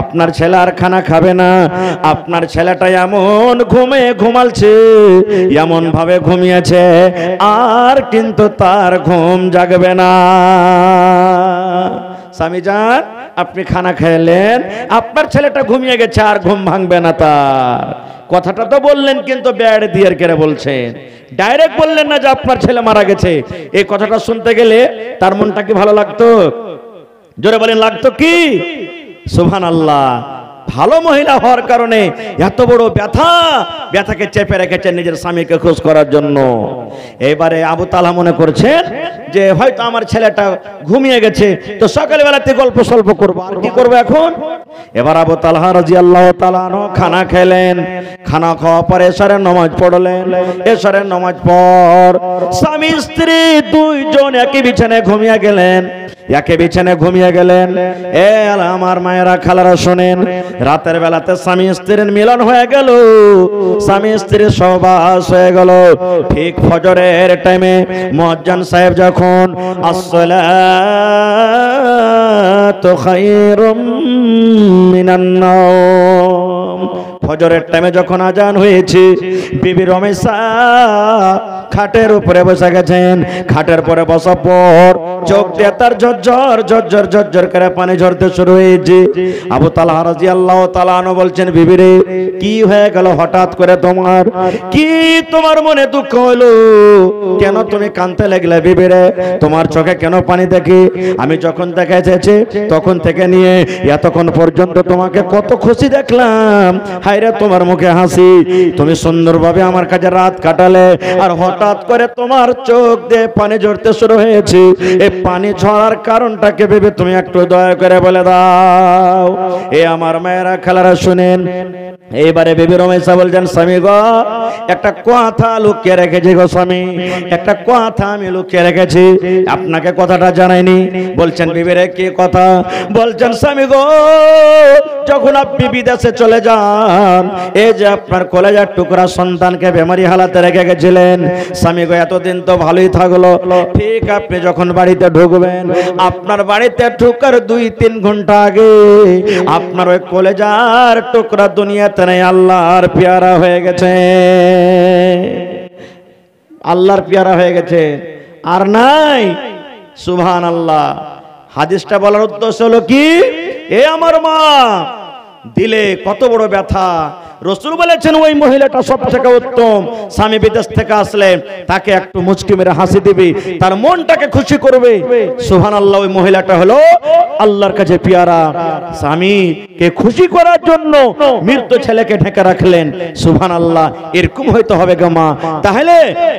আপনার ছেলে আর খানা খাবে না। আপনার ছেলেটা এমন ঘুমালছে, এমন ভাবে ঘুমিয়েছে, আর কিন্তু তার ঘুম জাগবে না। স্বামী যান, আপনি খানা খাইলেন, আপনার ছেলেটা ঘুমিয়ে গেছে, আর ঘুম ভাঙবে না তার। কথাটা তো বললেন, কিন্তু ব্যাড দিয়ে কেড়ে বলছেন, ডাইরেক্ট বললেন না যে আপনার ছেলে মারা গেছে। এই কথাটা শুনতে গেলে তার মনটা কি ভালো লাগতো? জোরে বলেন, লাগতো কি? সুবহানাল্লাহ। ভালো মহিলা হওয়ার কারণে এত বড় ব্যথাকে চেপে রেখেছেন নিজের স্বামীকে খুশ করার জন্য। এবারে আবু তালহা মনে করছেন যে হয়তো আমার ছেলেটা ঘুমিয়ে গেছে, তো সকালবেলাতে গল্প সল্প করবো, আর কি করবো এখন। এবার আবু তালহা রাদিয়াল্লাহু তাআলা আনহু খানা খেলেন, খানা খাওয়া পরে এশারের নামাজ পড়লেন। এশারের নামাজ পর স্বামী স্ত্রী দুইজন একই বিছানায় ঘুমিয়ে গেলেন, একে বিছানায় ঘুমিয়ে গেলেন। এ আমার মায়েরা খালারা শোনেন, রাতের বেলাতে স্বামী স্ত্রীর মিলন হয়ে গেল, স্বামী স্ত্রীর সহবাস হয়ে গেল। ঠিক ফজরের টাইমে মুয়াজ্জিন সাহেব যখন আসসালাতু খায়রুম মিনান নাওম, ফজরের টাইমে যখন আজান হয়েছে, বিবি রমেশা খাটের উপরে বসে গেছেন। খাটের পরে বসার পর চোখ দিয়ে তার ঝরঝর করে পানি ঝরতে শুরু হয়েছে। আবু তালহা রাদিয়াল্লাহু তাআলা আনহু বলছেন, বিবি রে, কি হয়ে গেল হঠাৎ করে তোমার? কি তোমার মনে দুঃখ হলো? কেন তুমি কাঁদতে লাগলে বিবি রে? তোমার চোখে কেন পানি দেখি? আমি যখন দেখে এসেছি তখন থেকে নিয়ে এতক্ষণ পর্যন্ত তোমাকে কত খুশি দেখলাম, হায়রে তোমার মুখে হাসি, তুমি সুন্দরভাবে আমার কাছে রাত কাটালে, আর হঠাৎ করে তোমার চোখ দিয়ে পানি ঝরতে শুরু হয়েছে। এই পানি ঝরার কারণটাকে ভেবে তুমি একটু দয়া করে বলে দাও। এ আমার মায়েরা খালারা শুনেন, এইবারে বিবি রমেশা বলছেন, স্বামী গো, একটা কথা লুকিয়ে রেখেছি গো স্বামী, একটা কথা আমি লুকিয়ে রেখেছি, আপনাকে কথাটা জানাইনি। বলছেন, বিবি রে, কি কথা? বলছেন, স্বামী গো, যখন আপনি বিদেশে চলে যান, এই যে আপনার কলেজার টুকরা সন্তানকে বেমারি হালাতে রেখে গেছিলেন, স্বামী গো, এতদিন তো ভালোই থাকলো, ঠিক আপনি যখন বাড়িতে ঢুকবেন, আপনার বাড়িতে ঢুকার 2-3 ঘন্টা আগে আপনার ওই কলেজার টুকরা দুনিয়াতে নেই, আল্লাহর পেয়ারা হয়ে গেছে, আল্লাহর পেয়ারা হয়ে গেছে, আর নাই। সুবহানাল্লাহ। হাদিসটা বলার উদ্দেশ্য হলো কি, এ আমার মা, দিলে কত বড় ব্যথা। রাসূল বলেছেন, ওই মহিলাটা সবথেকে উত্তম। স্বামী বিদেশ থেকে আসলে তাকে একটু মুচকি মেরে হাসি দিবি, তার মনটাকে খুশি করবে। সুবহানাল্লাহ। ওই মহিলাটা হলো আল্লাহর কাছে পেয়ারা। স্বামীকে খুশি করার জন্য মৃত ছেলেকে ঢেকে রাখলেন। সুবহানাল্লাহ। এরকম হইতে হবে গো মা, তাহলে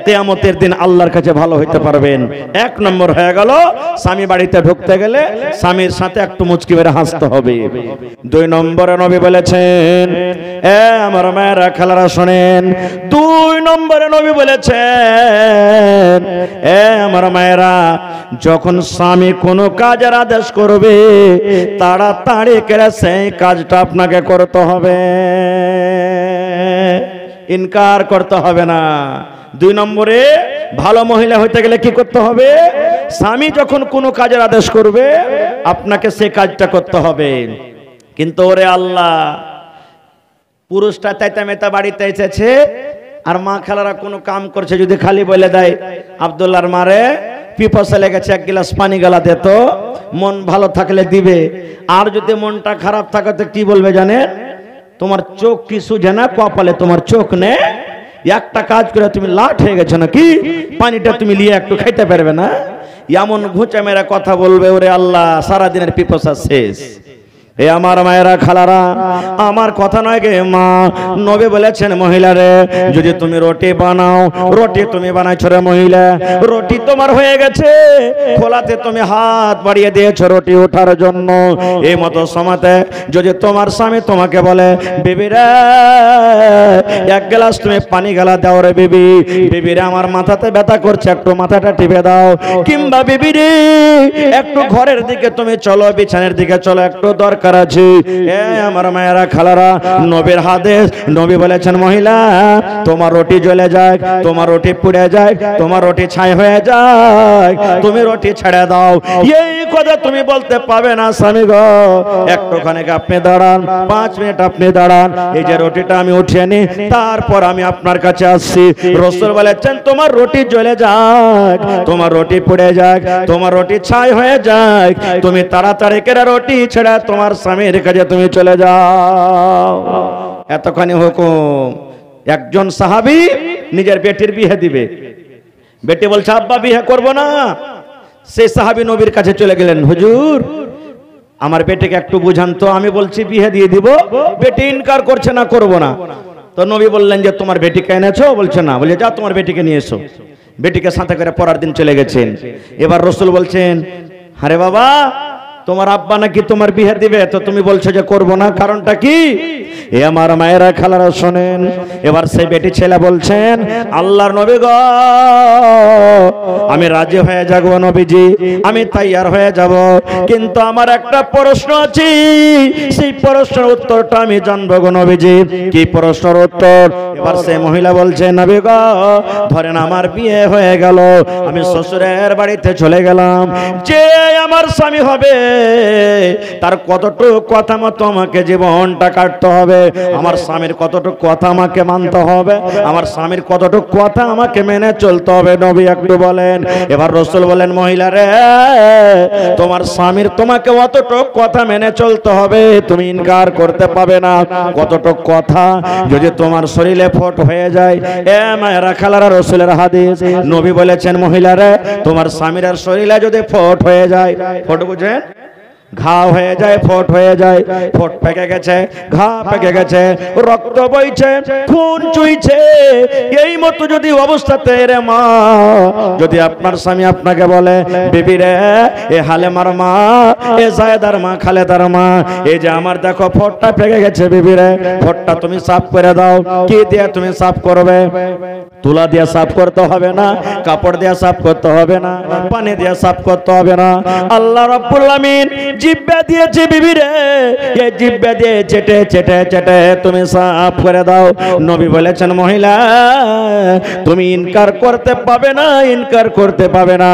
কিয়ামতের দিন আল্লাহর কাছে ভালো হইতে পারবেন। 1 নম্বর হয়ে গেল, স্বামী বাড়িতে ঢুকতে গেলে স্বামীর সাথে একটু মুচকি মেরে হাসতে হবে। 2 নম্বরে নবী বলেছেন, আমার মায়েরা খালারা শোনেন, 2 নম্বরে নবী বলেছেন, আমার মায়েরা, যখন স্বামী কোনো কাজের আদেশ করবে, তাড়াতাড়ি করে সেই কাজটা আপনাকে করতে হবে, ইনকার করতে হবে না। 2 নম্বরে ভালো মহিলা হইতে গেলে কি করতে হবে? স্বামী যখন কোনো কাজের আদেশ করবে, আপনাকে সেই কাজটা করতে হবে। কিন্তু ওরে আল্লাহ, পুরুষটা তাইতা মেতা বাড়িতে এসেছে, আর মা খালারা কোনো কাম করছে, যদি খালি বলে দেয়, আব্দুল্লাহর মারে পিপাসা লেগেছে, 1 গ্লাস পানি গেলা দে তো, মন ভালো থাকলে দিবে, আর যদি মনটা খারাপ থাকে তো কি বলবে জানেন? তোমার চোখ কি সুঝে না, কপালে তোমার চোখ নেই। একটা কাজ করে তুমি লাট হয়ে গেছো নাকি, পানিটা তুমি নিয়ে একটু খাইতে পারবে না, এমন ঘুঁচে মেরা কথা বলবে। ওরে আল্লাহ, সারাদিনের পিপাসা শেষ। এ আমার মায়েরা, খালারা, আমার কথা নয় গে মা, নবী বলেছেন মহিলারে যদি তুমি রুটি বানাও, রুটি তুমি বানাইছো রে মহিলা, রুটি তোমার হয়ে গেছে, খোলাতে তুমি হাত বাড়িয়ে দিয়েছো রুটি ওঠার জন্য। এই মতো সময়তে যদি তোমার স্বামী তোমাকে বলে বিবি রে এক গ্লাস তুমি পানি গেলা দাও রে বিবি, বিবি রে আমার মাথাতে ব্যথা করছে একটু মাথাটা টিপে দাও, কিংবা বিবি রে একটু ঘরের দিকে তুমি চলো, বিছানার দিকে চলো, একটু দরকার আছে। আমার মায়েরা, খালারা, নবীর হাদিস, নবী বলেছেন মহিলা তোমার রুটি জ্বলে যায়, তোমার রুটি পুড়ে যায়, তোমার রুটি ছাই হয়ে যায়, তুমি রুটি ছেড়ে দাও। এই কথা তুমি বলতে পাবে না স্বামী গো, একটুখানি আপনি দাঁড়ান, 5 মিনিট আপনি দাঁড়ান, এই যে রুটিটা আমি উঠিয়ে নি, তারপর আমি আপনার কাছে আসছি। রাসূল বলেছেন তোমার রুটি জ্বলে যায়, তোমার রুটি পুড়ে যায়, তোমার রুটি ছাই হয়ে যায়, তুমি তাড়াতাড়ি করে রুটি ছেড়ে তোমার স্বামীর কাছে তুমি চলে যাও। এতখানি হুকুম। একজন সাহাবী নিজের বেটির বিয়ে দিবে, বেটি বলছে আব্বা বিয়ে করব না। সেই সাহাবী নবীর কাছে চলে গেলেন, হুজুর আমার বেটিকে একটু বুঝান তো, আমি বলছি বিয়ে দিয়ে দিব, বেটি ইনকার করছে না, করব না। তো নবী বললেন যে তোমার বেটিকে এনেছো? বলছে না। বলে যাও তোমার বেটিকে নিয়ে এসো। বেটিকে সাথে করে পরের দিন চলে গেছেন। এবার রাসূল বলছেন আরে বাবা তোমার আব্বা নাকি তোমার বিয়ে দিবে, তো তুমি বলছো যে করব না, কারণটা কি? এ আমার মায়েরা, খালারা শোনেন। এবার সেই বেটি ছেলে বলছেন আল্লাহর নবী গো আমি রাজি হয়ে যাব নবীজি, আমি তৈয়ার হয়ে যাব, কিন্তু আমার একটা প্রশ্ন আছে, সেই প্রশ্নের উত্তরটা আমি জানবো গো নবীজি। কি প্রশ্নের উত্তর? এবার সেই মহিলা বলছে নবী গো ধরেন আমার বিয়ে হয়ে গেল, আমি শ্বশুরের বাড়িতে চলে গেলাম, যে আমার স্বামী হবে তার কতটুকু কথা মতো আমাকে জীবনটা কাটতে হবে, আমার স্বামীর কতটুকু কথা আমাকে মানতে হবে, আমার স্বামীর কতটুকু কথা আমাকে মেনে চলতে হবে, নবী একটু বলেন। এবার রাসূল বলেন মহিলা রে তোমার স্বামীর তোমাকে অতটুকু কথা মেনে চলতে হবে, তুমি ইনকার করতে পাবে না। কতটুকু কথা? যদি তোমার শরীরে ফোট হয়ে যায়। এ মায়েরা, খালারা, রাসূলের হাদিস, নবী বলেছেন মহিলা রে তোমার স্বামীর শরীরে যদি ফোট হয়ে যায়, ফোট বুঝেন ঘা হয়ে যায়, ফোট হয়ে যায়, ফোট পেকে গেছে, ঘা পেকে গেছে, রক্ত বইছে, খুন চুইছে, এই মতো যদি অবস্থাতে রে মা যদি আপনার স্বামী আপনাকে বলে বিবি রে এ হালেমার মা, এ জায়েদার মা, খালেদার মা, এই যে আমার দেখো ফোটটা পেকে গেছে বিবি রে, ফোটটা তুমি সাফ করে দাও। কি দিয়ে তুমি সাফ করবে? তুলা দিয়ে সাফ করতে হবে না, কাপড় দিয়ে সাফ করতে হবে না, পানি দিয়ে সাফ করতে হবে না, আল্লাহ রাব্বুল আমিন জিহ্বা দিয়েছে বিবি রে, এই জিহ্বা দিয়ে চেটে চেটে চেটে তুমি সাফ করে দাও। নবী বলেছেন মহিলা তুমি ইনকার করতে পাবে না, ইনকার করতে পাবে না,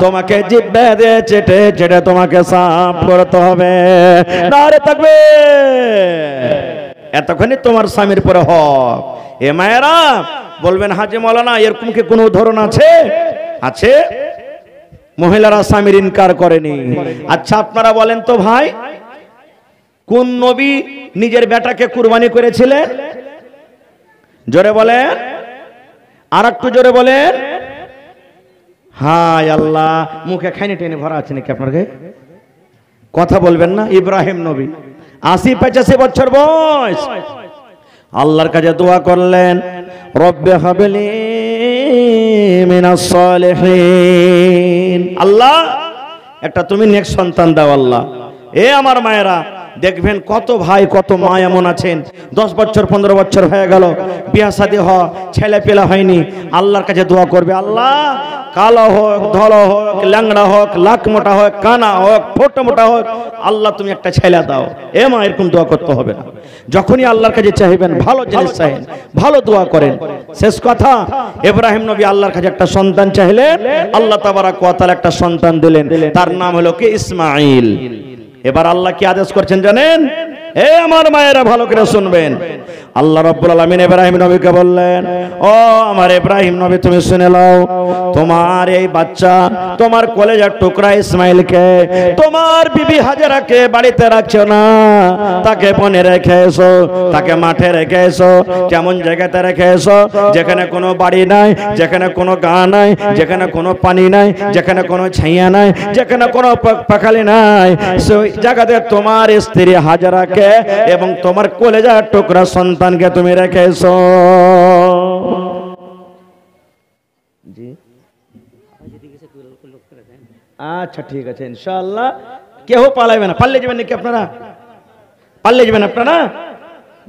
তোমাকে জিহ্বা দিয়ে চেটে চেটে তোমাকে সাফ করতে হবে। নারে তাকবীর। এতক্ষণই তোমার স্বামীর পরে হক। এ মায়েরা বলবেন হাজী মাওলানা এরকম কি কোনো উদাহরণ আছে? আছে। মহিলারা স্বামীর ইনকার করেনি। আচ্ছা আপনারা বলেন তো ভাই, কোন নবী নিজের বেটাকে কুরবানি করেছিলেন? জোরে বলেন, আর একটু জোরে বলেন। হায় আল্লাহ, মুখে খাইনি টেনে ভরা আছে নাকি আপনার? কথা বলবেন না। ইব্রাহিম নবী 80-85 বছর বয়স, আল্লাহর কাছে দোয়া করলেন রব্বে হাবলি মিনাস সালিহিন, আল্লাহ একটা তুমি নেক সন্তান দাও আল্লাহ। এ আমার মায়েরা দেখবেন কত ভাই কত মা এমন আছেন 10 বছর 15 বছর হয়ে গেল বিয়ে শাদী ছেলে পেলা হয়নি, আল্লাহর কাছে দোয়া করবে আল্লাহ কালো হোক, ধলো হোক, ল্যাংড়া হোক, লাক মোটা হোক, কানা হোক, ফোঁটা মোটা হোক, আল্লাহ তুমি একটা ছেলে দাও। এ মা এরকম দোয়া করতে হবে না। যখনই আল্লাহর কাছে চাইবেন ভালো জিনিস চাইবেন, ভালো দোয়া করেন। শেষ কথা, ইব্রাহিম নবী আল্লাহর কাছে একটা সন্তান চাইলেন, আল্লাহ তাবারাক ওয়া তাআলা একটা সন্তান দিলেন, তার নাম হলো কি ইসমাঈল। এবার আল্লাহ কি আদেশ করছেন জানেন? এ আমার মায়েরা ভালো করে শুনবেন, আল্লাহ রাব্বুল আলামিন ইব্রাহিম নবীকে বললেন, ও আমার ইব্রাহিম নবী তুমি শুনে নাও, তোমার এই বাচ্চা, তোমার কলেজার টুকরা ইসমাইলকে তোমার বিবি হাজেরাকে বাড়িতে রাখছো না, তাকে বনে রেখে এসো, তাকে মাঠে রেখে এসো। কেমন জায়গাতে রেখে এসো? যেখানে কোনো বাড়ি নাই, যেখানে কোনো গা নাই, যেখানে কোনো পানি নাই, যেখানে কোনো ছাইয়া নাই, যেখানে কোনো পাখালি নাই, সেই জায়গাতে তোমার স্ত্রী হাজেরাকে এবং তোমার কলেজার টুকরা সন্তানকে তুমি রেখে এসো। আচ্ছা ঠিক আছে, ইনশাআল্লাহ কেউ পালাইবে না। পারলে যাবেন নাকি আপনারা? পারলে যাবেন আপনারা?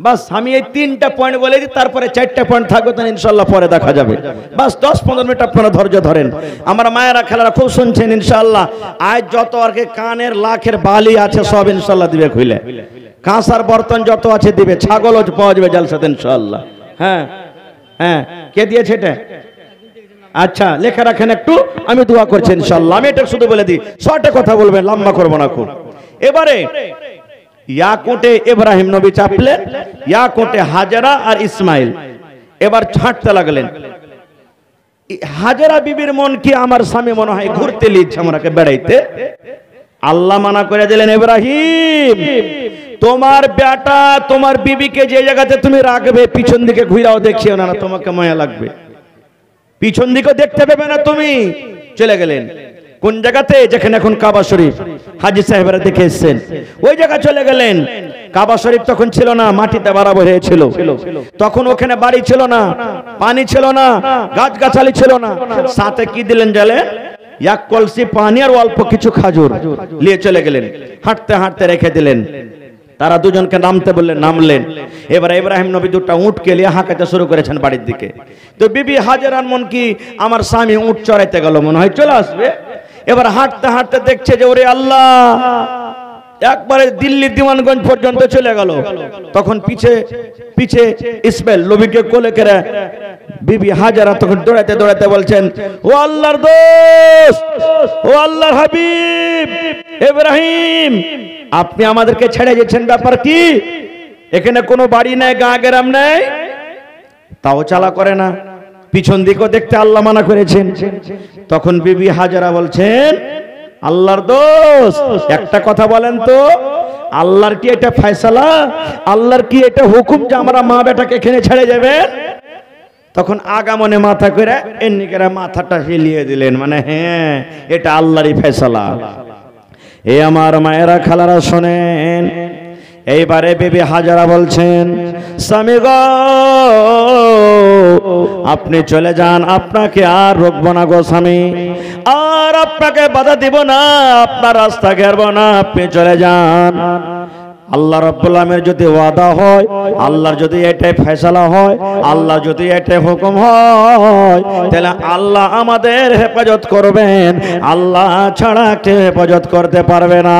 বাস আমি এই 3টা পয়েন্ট বলে দিই, তারপরে 4টা পয়েন্ট থাকবে, তো ইনশাআল্লাহ পরে দেখা যাবে। বাস 10-15 মিনিট আপনারা ধৈর্য ধরেন। আমার মায়েরা খেলারা খুব শুনছেন ইনশাআল্লাহ। আজ যত আর কি কানের লাখের বালি আছে সব ইনশাআল্লাহ দিবে খুলে, কাঁসার বর্তন যত আছে দিবে, ছাগলও পাওয়া যাবে জালসাতে ইনশাআল্লাহ। হ্যাঁ হ্যাঁ, কে দিয়েছে এটা? আচ্ছা লেখা রাখেন একটু, আমি দোয়া করছি ইনশাআল্লাহ। আমি এটা শুধু বলে দিই, শর্টে কথা বলবেন, লম্বা করব না খুব। এবারে ইয়াকুটে ইব্রাহিম নবী চাপলেন, ইয়াকুটে হাজেরা আর ইসমাইল এবার ছাঁটতে লাগলেন। হাজেরা বিবির মন কি, আমার স্বামী মনে হয় ঘুরতে লিখছে আমাকে বেড়াইতে। আল্লাহ মানা করে দিলেন, ইব্রাহিম তোমার বেটা তোমার বিবিকে যে জায়গাতে তুমি রাখবে পিছন দিকে ঘুরাও দেখিও না, তোমাকে মায়া লাগবে, পিছন দিকে দেখতে পাবে না তুমি। চলে গেলেন কোন জায়গাতে? যেখানে এখন কাবা শরীফ, হাজী সাহেবরা দেখে এসেছেন, ওই জায়গা চলে গেলেন। কাবা শরীফ তখন ছিল না, মাটিতে বরাবর হয়েছিল। তখন ওখানে বাড়ি ছিল না, পানি ছিল না, গাছগাছালি ছিল না। সাথে কি দিলেন জানেন? এক কলসি পানি আর অল্প কিছু খাজুর নিয়ে চলে গেলেন। হাঁটতে হাঁটতে রেখে দিলেন। তারা দুজনকে নামতে বললেন, নামলেন। এবার ইব্রাহিম নবী দুটো উটকে নিয়ে হাঁকাতে শুরু করেছেন বাড়ির দিকে। তো বিবি হাজেরার মন কি, আমার স্বামী উট চড়াইতে গেল, মনে হয় চলে আসবে। এবার হাঁটতে হাঁটতে দেখছে যে ওরে আল্লাহ, একবারে দিল্লির দিওয়ানগঞ্জ পর্যন্ত চলে গেল। তখন পিছে পিছে ইসমাইল নবীকে কোলে করে বিবি হাজেরা তখন দৌড়াতে দৌড়াতে বলছেন, ও আল্লাহর দোস্ত, ও আল্লাহর হাবিব ইব্রাহিম, আপনি আমাদেরকে ছেড়ে গেছেন, ব্যাপার কি? এখানে কোনো বাড়ি নাই, গা গ্রাম নাই, তাও চালা করে না, পিছন দিকেও দেখতে আল্লাহ মানা করেছেন। তখন বিবি হাজেরা বলছেন, আল্লাহর দোস্ত একটা কথা বলেন তো, আল্লাহর কি এটা ফয়সালা, আল্লাহর কি এটা হুকুম যে আমরা মা বেটাকে এখানে ছেড়ে যাবেন? তখন আগামনে মাথা করে এমনি করে মাথাটা হিলিয়ে দিলেন, মানে হ্যাঁ এটা আল্লাহরই ফয়সালা। এ আমার মায়েরা খালারা শোনেন, এইবারে বিবি হাজেরা বলছেন, স্বামী গো আপনি চলে যান, আপনাকে আর রোকবো না গো স্বামী, আর আপনাকে বাধা দিব না, আপনার রাস্তা ঘেরবো না, আপনি চলে যান। আল্লাহ রাব্বুল আলামিনের যদি ওয়াদা হয়, আল্লাহর যদি এটাই ফয়সালা হয়, আল্লাহ যদি এটাই হুকুম হয়, তাহলে আল্লাহ আমাদের হেফাজত করবেন, আল্লাহ ছাড়া কেউ হেফাজত করতে পারবে না।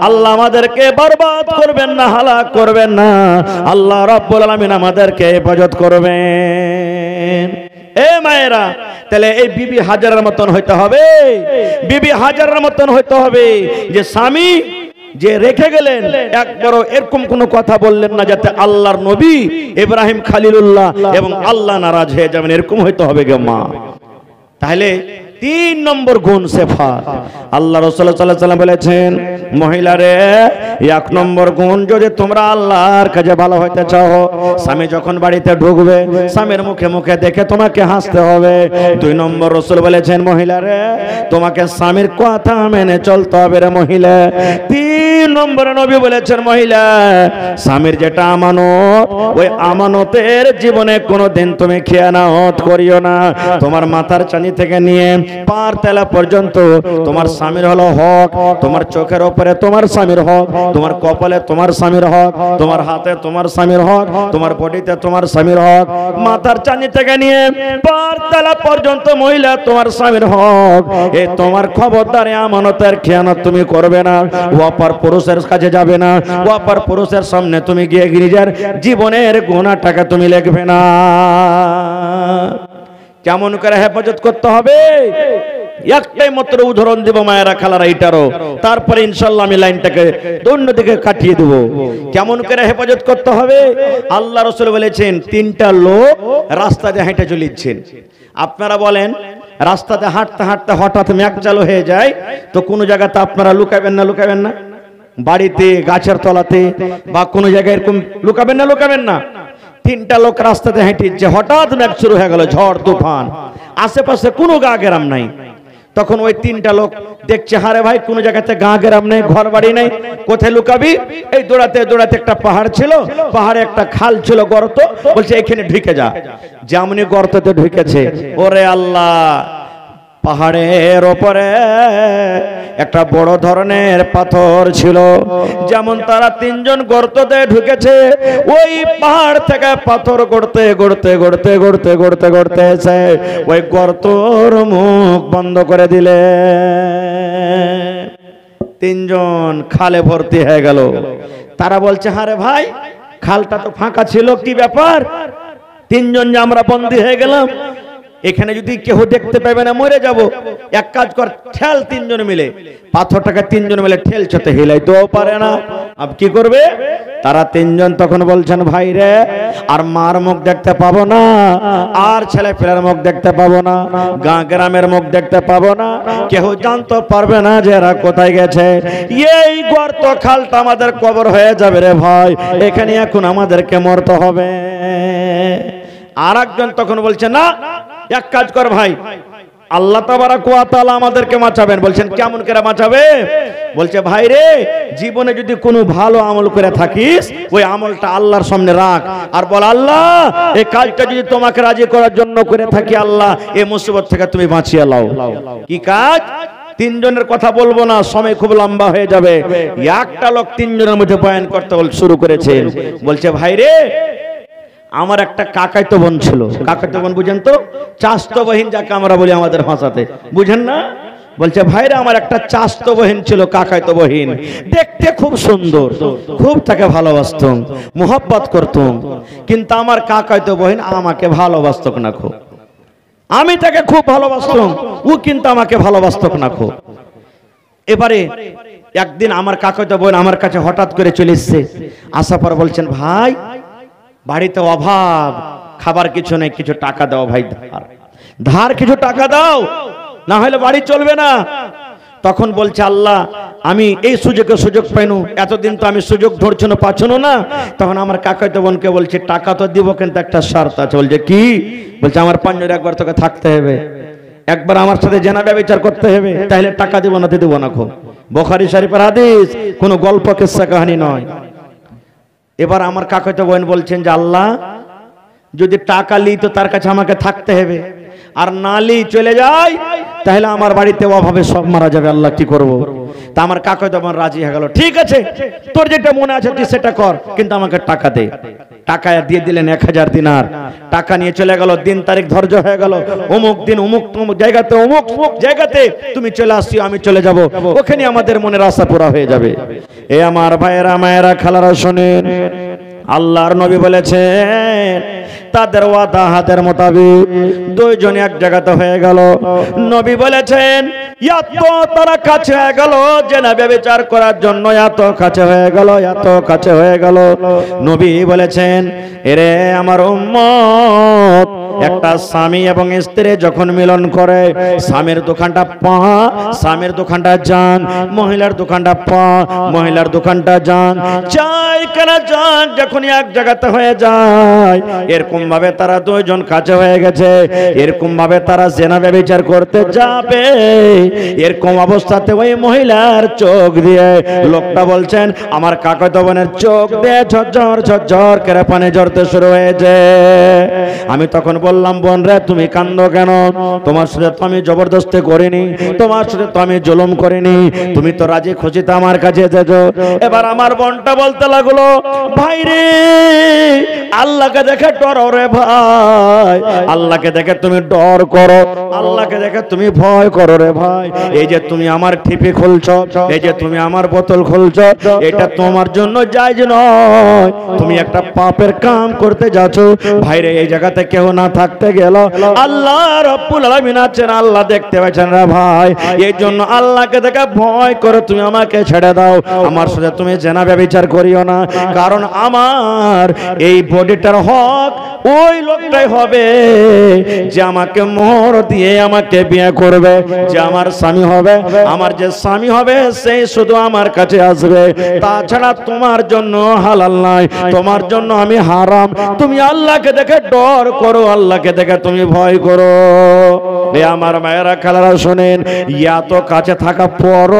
আল্লাহ আমাদেরকে বরবাদ করবেন না, হালাক করবেন না, আল্লাহ রাব্বুল আলামিন আমাদেরকে হেফাজত করবেন। এ মায়েরা, তাহলে এই বিবি হাজেরার মতন হইতে হবে, বিবি হাজেরার মতন হইতে হবে যে স্বামী যে রেখে গেলেন একবারও এরকম কোনো কথা বললেন না যাতে আল্লাহর নবী ইব্রাহিম খলিলুল্লাহ এবং আল্লাহ নারাজ হয়ে যাবেন, এরকম হইতে হবে গো মা। তাহলে 3 নম্বর গুণ সেফাত। আল্লাহ রাসূল সাল্লাল্লাহু আলাইহি ওয়াসাল্লাম বলেছেন, মহিলারে 1 নম্বর গুণ, যদি তোমরা আল্লাহর কাছে ভালো হইতে চাও, স্বামী যখন বাড়িতে ঢুকবে স্বামীর মুখে মুখে দেখে তোমাকে হাসতে হবে। 2 নম্বর রাসূল বলেছেন, মহিলারে তোমাকে স্বামীর কথা মেনে চলতে হবে রে মহিলা। 3 নম্বরে নবী বলেছেন, মহিলা স্বামীর যেটা আমানত, ওই আমানতের জীবনে কোনোদিন তুমি খেয়ানত করিও না। তোমার মাথার চানি থেকে নিয়ে পার তেলা পর্যন্ত তোমার স্বামীর হলো হক, তোমার চোখের উপরে তোমার স্বামীর হক, তোমার কপালে তোমার স্বামীর হক, তোমার হাতে তোমার স্বামীর হক, তোমার বডিতে তোমার স্বামীর হক, মাথার চানি থেকে নিয়ে পার তেলা পর্যন্ত মহিলা তোমার স্বামীর হক। এই তোমার খবরদারি আমানতের খেয়ানত তুমি করবে না, অপর পুরুষের কাছে যাবে না, অপর পুরুষের সামনে তুমি গিয়ে নিজের জীবনের গুনাহটাকে তুমি লিখবে না। কেমন করে হেফাজত করতে হবে? একটাই মাত্র উদাহরণ দেব মায়েরা খালারা এটারও, তারপরে ইনশাআল্লাহ আমি লাইনটাকে অন্যদিকে কাটিয়ে দেব। কেমন করে হেফাজত করতে হবে? আল্লাহ রাসূল বলেছেন, তিনটা লোক রাস্তাতে হেঁটে চলেছেন। আপনারা বলেন, রাস্তাতে হাঁটতে হাঁটতে হঠাৎ মেঘ চালু হয়ে যায়, তো কোনো জায়গাতে আপনারা লুকাবেন না? লুকাবেন না? বাড়িতে, গাছের তলাতে বা কোনো জায়গায় এরকম লুকাবেন না? লুকাবেন না? তিনটা লোক রাস্তাতে হেঁটেছে, হঠাৎ মেঘ শুরু হয়ে গেল, ঝড় তুফান, আশেপাশে কোনো গা গ্রাম নাই। তখন ওই তিনটা লোক দেখছে, হারে ভাই কোনো জায়গাতে গা গ্রাম নেই, ঘর বাড়ি নেই, কোথায় লুকাবি? এই দৌড়াতে দৌড়াতে একটা পাহাড় ছিল, পাহাড়ে একটা খাল ছিল, গর্ত, বলছে এখানে ঢুকে যা। যেমনি গর্ততে ঢুকেছে, ওরে আল্লাহ, পাহাড়ের ওপরে একটা বড় ধরনের পাথর ছিল। যেমন তারা তিনজন গর্ততে ঢুকেছে, ওই পাহাড় থেকে পাথর গড়তে গড়তে গড়তে গড়তে গড়তে গড়তে এসে ওই গর্তর মুখ বন্ধ করে দিলে। তিনজন খালে ভর্তি হয়ে গেল। তারা বলছে, হারে ভাই, খালটা তো ফাঁকা ছিল, কি ব্যাপার? তিনজন যে আমরা বন্দী হয়ে গেলাম, এখানে যদি কেউ দেখতে পাবে না, মরে যাব। এক কাজ কর, ঠেল। তিনজন মিলে পাথরটাকে তিনজন মিলে ঠেলছে, তো হিলাইতেও পারে না। আব কি করবে? তারা তিনজন তখন বলছেন, ভাই রে, আর মার মুখ দেখতে পাবো না, আর ছেলে পেলের মুখ দেখতে পাবো না, গাঁ গ্রামের মুখ দেখতে পাবো না, কেউ জানতে পারবে না যে এরা কোথায় গেছে। এই গর্ত খালটা আমাদের কবর হয়ে যাবে রে ভাই, এখানে এখন আমাদেরকে মরতে হবে। আর একজন তখন বলছে, না, এক কাজ কর ভাই, আল্লাহ তাবারাক ওয়া তাআলা আমাদেরকে বাঁচাবেন। বলছেন, কেমন করে বাঁচাবে? বলছে, ভাই রে, জীবনে যদি কোনো ভালো আমল করে থাকিস, ওই আমলটা আল্লাহর সামনে রাখ, আর বল, আল্লাহ, এই কাজটা যদি তোমাকে রাজি করার জন্য করে থাকি, আল্লাহ এই মুসিবত থেকে তুমি বাঁচিয়ে লাও। কি কাজ? তিনজনের কথা বলবো না, সময় খুব লম্বা হয়ে যাবে। একটা লোক তিনজনের মধ্যে বয়ান করতে শুরু করেছে। বলছে, ভাই রে, আমার একটা কাকাইতো বোন ছিল। কাকাইতো বোন বুঝেন তো? চাস্তো বহিন যাকে আমরা বলি আমাদের ভাষাতে, বুঝেন না? বলছে, ভাইরা, আমার একটা চাস্তো বহিন ছিল, কাকাইতো বহিন, দেখতে খুব সুন্দর, খুব তাকে ভালোবাসতাম, মোহাব্বত করতাম, কিন্তু আমার কাকাইতো বহিন আমাকে ভালোবাসত না খুব। আমি তাকে খুব ভালোবাসতাম, ও কিন্তু আমাকে ভালোবাসত না খুব। এবারে একদিন আমার কাকাইতো বোন আমার কাছে হঠাৎ করে চলে এসেছে। আসার পর বলছেন, ভাই, বাড়িতে অভাব, খাবার কিছু নেই, কিছু টাকা দাও ভাই, ধার কিছু টাকা দাও, না হলে বাড়ি চলবে না। তখন বলছে, আল্লাহ, আমি এই সুযোগ পাইনু, এতদিন তো আমি সুযোগ ধরছিল পাচ্ছিল না। তখন আমার কাকাইতো বোনকে বলছে, টাকা তো দিব, কিন্তু একটা শর্ত আছে। বলছে, কি? বলছে, আমার পাঞ্জরে একবার তোকে থাকতে হবে, একবার আমার সাথে জেনা ব্যভিচার করতে হবে, তাহলে টাকা দিব না, দেব না। খুব বুখারী শরীফের হাদিস, কোনো গল্প কিস্সা কাহিনী নয়। এবার আমার কাকাতো বোন বলছেন যে, আল্লাহ, যদি টাকা লি তো তার কাছে আমাকে থাকতে হবে, আর না লি চলে যাই, তাহলে আমার বাড়িতে অভাবে সব মারা যাবে, আল্লাহ কি করব? তা আমার কাকাতো বোন রাজি হয়ে গেল, ঠিক আছে, তোর যেটা মনে আছে তুই সেটা কর, কিন্তু আমাকে টাকা দে। টাকা দিয়ে দিলেন 1000 দিনার। টাকা নিয়ে চলে গেল। দিন তারিখ ধার্য হয়ে গেল, অমুক দিন অমুক জায়গাতে, অমুক জায়গাতে তুমি চলে আসছি, আমি চলে যাব, ওখানে আমাদের মনের আশা পুরা হয়ে যাবে। এ আমার ভাইয়েরা, মায়েরা, খালারা, শোনেন, আল্লাহর নবী বলেছেন, তাদের ওয়াদা হাতের মোতাবেক দুইজন এক জায়গাতে হয়ে গেল। নবী বলেছেন, এত তারা কাছে হয়ে গেল, জেনা ব্যভিচার করার জন্য এত কাছে হয়ে গেল, এত কাছে হয়ে গেল। নবী বলেছেন, এরে আমার উম্মত, একটা স্বামী এবং স্ত্রী যখন মিলন করে, স্বামীর দোকানটা পা, স্বামীর দোকানটা যান, মহিলার দোকানটা পা, মহিলার দোকানটা যান, চাই কেনা যান, যখন এক জায়গাতে হয়ে যায়, এরকম ভাবে তারা দুইজন কাছে হয়ে গেছে, এরকম ভাবে তারা জেনা ব্যভিচার করতে যাবে। এরকম অবস্থাতে ওই মহিলার চোখ দিয়ে, লোকটা বলছেন, আমার কাকাতো বোনের চোখ দিয়ে ঝরঝর ঝরঝর করে পানি ঝরতে শুরু হয়েছে। আমি তখন বললাম, বোন রে, তুমি কান্দো কেন? তোমার সাথে তো আমি জবরদস্তি করিনি, তোমার সাথে তো আমি জুলুম করিনি, তুমি তো রাজি খুশিতে আমার কাছে এসেছো। এবার আমার বোনটা বলতে লাগলো, ভাই রে, আল্লাহকে দেখে ডরো রে ভাই, আল্লাহকে দেখে তুমি ডর করো, আল্লাহকে দেখে তুমি ভয় করো রে ভাই। এই যে তুমি আমার ঠিপি খুলছো, এই যে তুমি আমার বোতল খুলছো, এটা তোমার জন্য জায়েজ নয়, তুমি একটা পাপের কাম করতে যাচ্ছ। ভাই রে, এই জায়গাতে কেউ না থাকতে গেল, আল্লাহ রব্বুল আলামিন আছেন, আল্লাহ দেখতে পাচ্ছেন রে ভাই, এই জন্য আল্লাহকে দেখে ভয় করে তুমি আমাকে ছেড়ে দাও, আমার সাথে তুমি জেনা ব্যভিচার করিও না, কারণ আমার এই বডিটার হক ওই লোকটাই হবে যে আমাকে মোহর দিয়ে আমাকে বিয়ে করবে, যে আমার স্বামী হবে, আমার যে স্বামী হবে সেই শুধু আমার কাছে আসবে, তাছাড়া তোমার জন্য হালাল নাই, তোমার জন্য আমি হারাম। তুমি আল্লাহকে দেখে ডর করো, আল্লাহকে দেখে তুমি ভয় করো। আমার মায়েরা খালারা শোনেন, এত কাছে থাকা পর,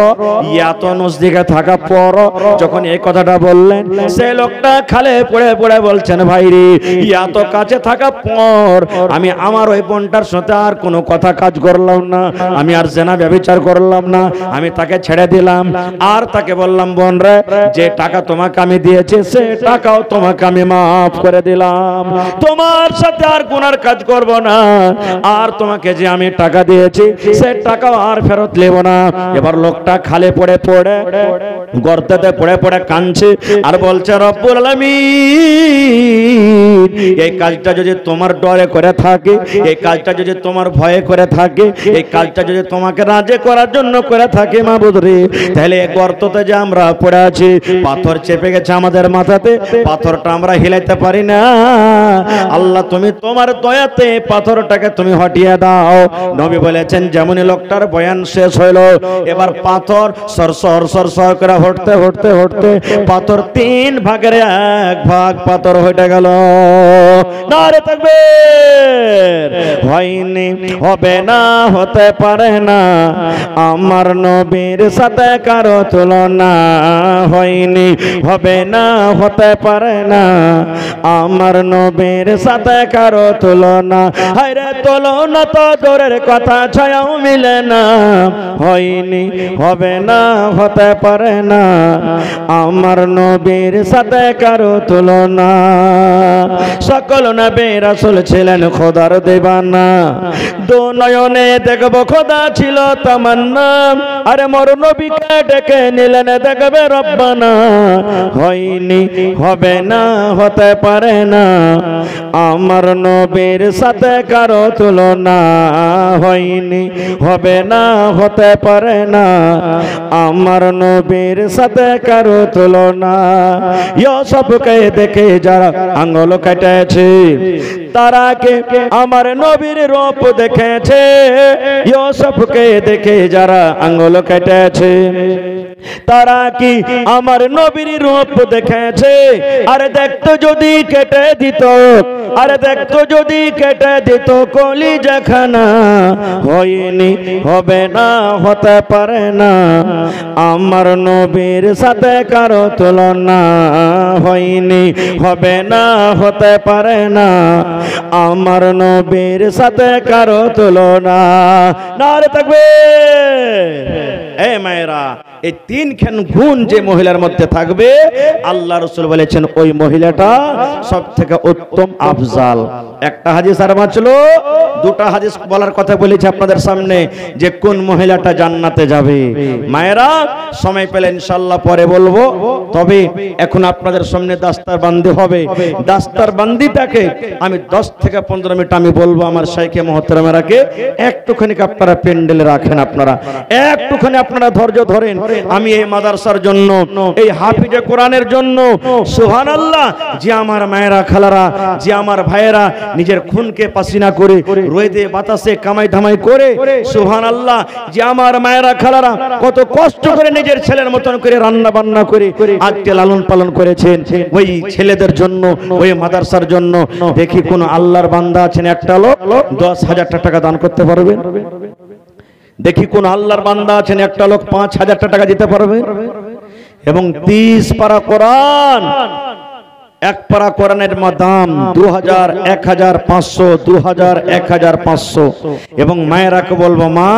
এত নজদিকে থাকা পর যখন এই কথাটা বললেন, সেই লোকটা খালে পড়ে পড়ে বলছেন, ভাই রে, এত কাছে থাকা পর আমি আমার ওই বোনটার সাথে আর কোনো কথা কাজ করলাম না, আমি আর জেনা ব্যভিচার করলাম না, আমি তাকে ছেড়ে দিলাম। আর তাকে বললাম, বোন রে, যে টাকা তোমাকে আমি দিয়েছি সে টাকাও তোমাকে আমি মাফ করে দিলাম, তোমার সাথে আর গুনার কাজ করব না, আর তোমাকে যে আমি টাকা দিয়েছি সে টাকাও আর ফেরত নেব না। এবার লোকটা খালে পড়ে পড়ে গর্তেতে পড়ে পড়ে কাঁদছে আর বলছে, রব্বুল আলামিন, এই কাজটা যদি তোমার ডরে করে থাকে, এই কাজটা যদি তোমার ভয়ে করে থাকে, এই কাজটা যদি তোমাকে রাজি করার জন্য করে থাকে মাবুদ রে, তাহলে এই গর্ততে যে আমরা পড়ে আছি, পাথর চেপে গেছে আমাদের মাথাতে, পাথরটা আমরা হিলাইতে পারি না, আল্লাহ তুমি তোমার দয়াতে পাথরটাকে তুমি হটিয়ে দাও। নবী বলেছেন, যেমনই লোকটার বয়ান শেষ হইল, এবার পাথর সরসর সরসর করে হটতে হটতে হটতে পাথর 3 ভাগের 1 ভাগ পাথর হয়ে গেল। নারে তাকবীর! হয়নি, হবে না, হতে পারে না, আমার নবীর সাথে কারো তুলনা, হয়নি, হবে না, হতে পারে না, আমার নবীর সাথে কারো তুলনা, হায়রে তুলনা তো দূরের কথা, ছায়াও মিলে না, হয়নি, হবে না, হতে পারে না, আমার নবীর সাথে কারো তুলনা। সকল নবী রাসূল ছিলেন খোদার দিবানা, দু নয়নে দেখব খোদা ছিল তামান্না, আরে মোর নবীকে ডেকে নিলেন দেখবে রব্বানা, হয়নি, হবে না, হতে পারে না, আমার নবীর সাথে কারো তুলনা, হয়নি, হবে না, হতে পারে না, আমার নবীর সাথে কারো তুলনা। ইউসুফকে দেখে যারা আঙ্গুল কেটেছে, তারা কে আমার নবীর রূপ দেখেছে, ইউসুফকে দেখে যারা আঙ্গুল কেটেছে, তারা কি আমার নবীর রূপ দেখেছে? আরে দেখতো যদি কেটে দিত, আরে দেখতো যদি কেটে দিত কলিজাখানা, হয়নি, হবে না, হতে পারে না, আমার নবীর সাথে কারো তুলনা, হয়নি, হবে না, হতে পারে না, আমার নবীর সাথে কারো তুলনা। নারে তাকবীর! এ মায়েরা, এই 3 গুণ যে মহিলার মধ্যে থাকবে, আল্লাহ রাসূল বলেছেন ওই মহিলাটা সবথেকে উত্তম আফজাল। একটা হাদিস আর বাঁচলো, 2টা হাদিস বলার কথা বলেছি আপনাদের সামনে যে কোন মহিলাটা জান্নাতে যাবে। মায়েরা, সময় পেলে ইনশাআল্লাহ পরে বলবো, তবে এখন আপনাদের সামনে দাস্তার বান্দি হবে। দাস্তার বান্দিটাকে আমি 10 থেকে 15 মিনিট আমি বলবো। আমার শাইখে মুহতারামেরাকে একটুখানি আপনারা পেন্ডেলে রাখেন, আপনারা একটুখানি আপনারা ধৈর্য ধরেন। আমি এই মাদ্রাসার জন্য, এই হাফিজে কোরআনের জন্য, সুবহানাল্লাহ, যে আমার মায়েরা খালারা, যে আমার ভাইয়েরা নিজের খুনকে পাসিনা করে রোদে বাতাসে কামাই ধামাই করে, সুবহানাল্লাহ, যে আমার মায়েরা খালারা কত কষ্ট করে নিজের ছেলের মতন করে রান্না বান্না করে আজকে লালন পালন করেছেন, ওই ছেলেদের জন্য, ওই মাদ্রাসার জন্য। দেখি কোন আল্লাহর বান্দা আছেন একটা লোক 10,000 টাকা দান করতে পারবেন? দেখি কোন আল্লাহর বান্দা আছেন একটা লোক 5,000 টাকা দিতে পারবে? এবং 30 পারা কোরআন, এক পারা কোরআনের দাম 2000, 1500, 2000, 1500। এবং মায়েরাকে বলবো, মা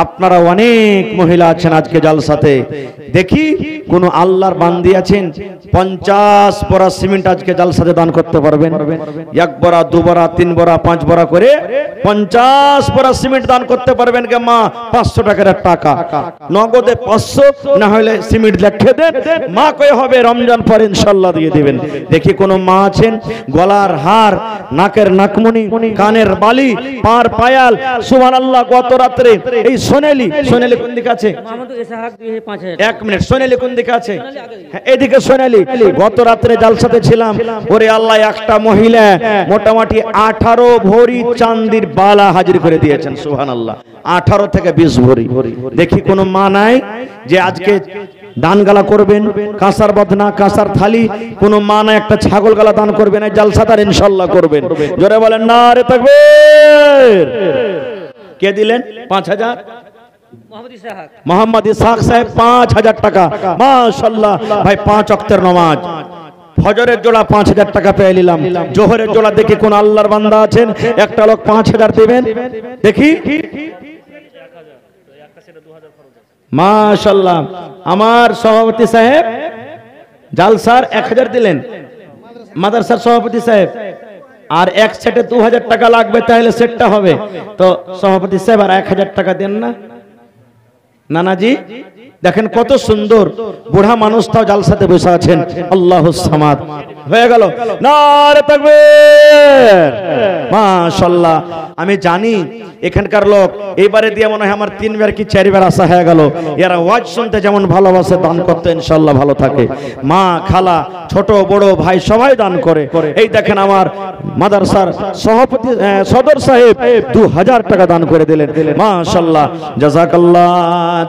আপনারা অনেক মহিলা আছেন আজকে জালসাতে, দেখি কোন আল্লাহর বান্দি আছেন 50 বড়া সিমেন্ট আজকে জালসাতে দান করতে পারবেন? 1 বড়া, 2 বড়া, 3 বড়া, 5 বড়া করে 50 পরা সিমেন্ট দান করতে পারবেন কে মা? 500 টাকার টাকা নগদে 500, না হলে সিমেন্ট লিখে দেন, মা কই হবে রমজান পর ইনশাআল্লাহ দিয়ে দিবেন। দেখি কোন মা আছেন গলার হার, নাকের নাকমণি, কানের বালি, পার পায়াল, সুবহানাল্লাহ। গত রাত্রে এই সোনালি কোন দিকে আছে? এক মিনিট, সোনালি কোন দিকে আছে? এদিকে সোনালি। গত রাত্রে জালসাতে ছিলাম, ওরে আল্লাহ, একটা মহিলা মোটামুটি 18 ভরি চাঁদির বালা হাজির করে দিয়েছেন, সুবহানাল্লাহ। 18 থেকে 20 ভরি। দেখি কোন মা নাই যে আজকে দান গালা করবেন, কাঁসার বদনা, কাঁসার থালি, কোন মা না একটা ছাগল গালা দান করবেন, এই জালসাতার ইনশাআল্লাহ করবেন। জোরে বলেন নারে তাকবীর। কে দিলেন 5000? মোহাম্মদ ইসহাক সাহেব 5000 টাকা, মাশাআল্লাহ ভাই। 5 ওয়াক্তের নামাজ, ফজরের জোড়া 5000 টাকা পেয়ে নিলাম। জোহরের জোড়া দেখি কোন আল্লাহর বান্দা আছেন, একটা লোক 5000 দিবেন দেখি। মাশাআল্লাহ, আমার সভাপতি সাহেব জালসার 1000 দিলেন, মাদ্রাসার সভাপতি সাহেব। আর এক সেটে 2000 টাকা লাগবে, তাহলে সেটটা হবে তো সভাপতি সাহেব আর 1000 টাকা দেন না? নানাজি দেখেন কত সুন্দর বুড়া মানুষটাও জালসাতে বসে আছেন। আল্লাহুস সামাদ হয়ে গেল, নারে তাকবীর, মাশাআল্লাহ। আমি জানি এখানকার লোক এইবারে দিয়ে মনে হয় আমার 3 বার কি 4 বার আসা হয়ে গেল। এরা ওয়াজ শুনতে যেমন ভালোবাসে, দান করতে ইনশাআল্লাহ ভালো থাকে। মা, খালা, ছোট বড় ভাই সবাই দান করে। এই দেখেন আমার মাদ্রাসার সভাপতি সদর সাহেব 2000 টাকা দান করে দিলেন, মাশাআল্লাহ, জাযাকাল্লাহ।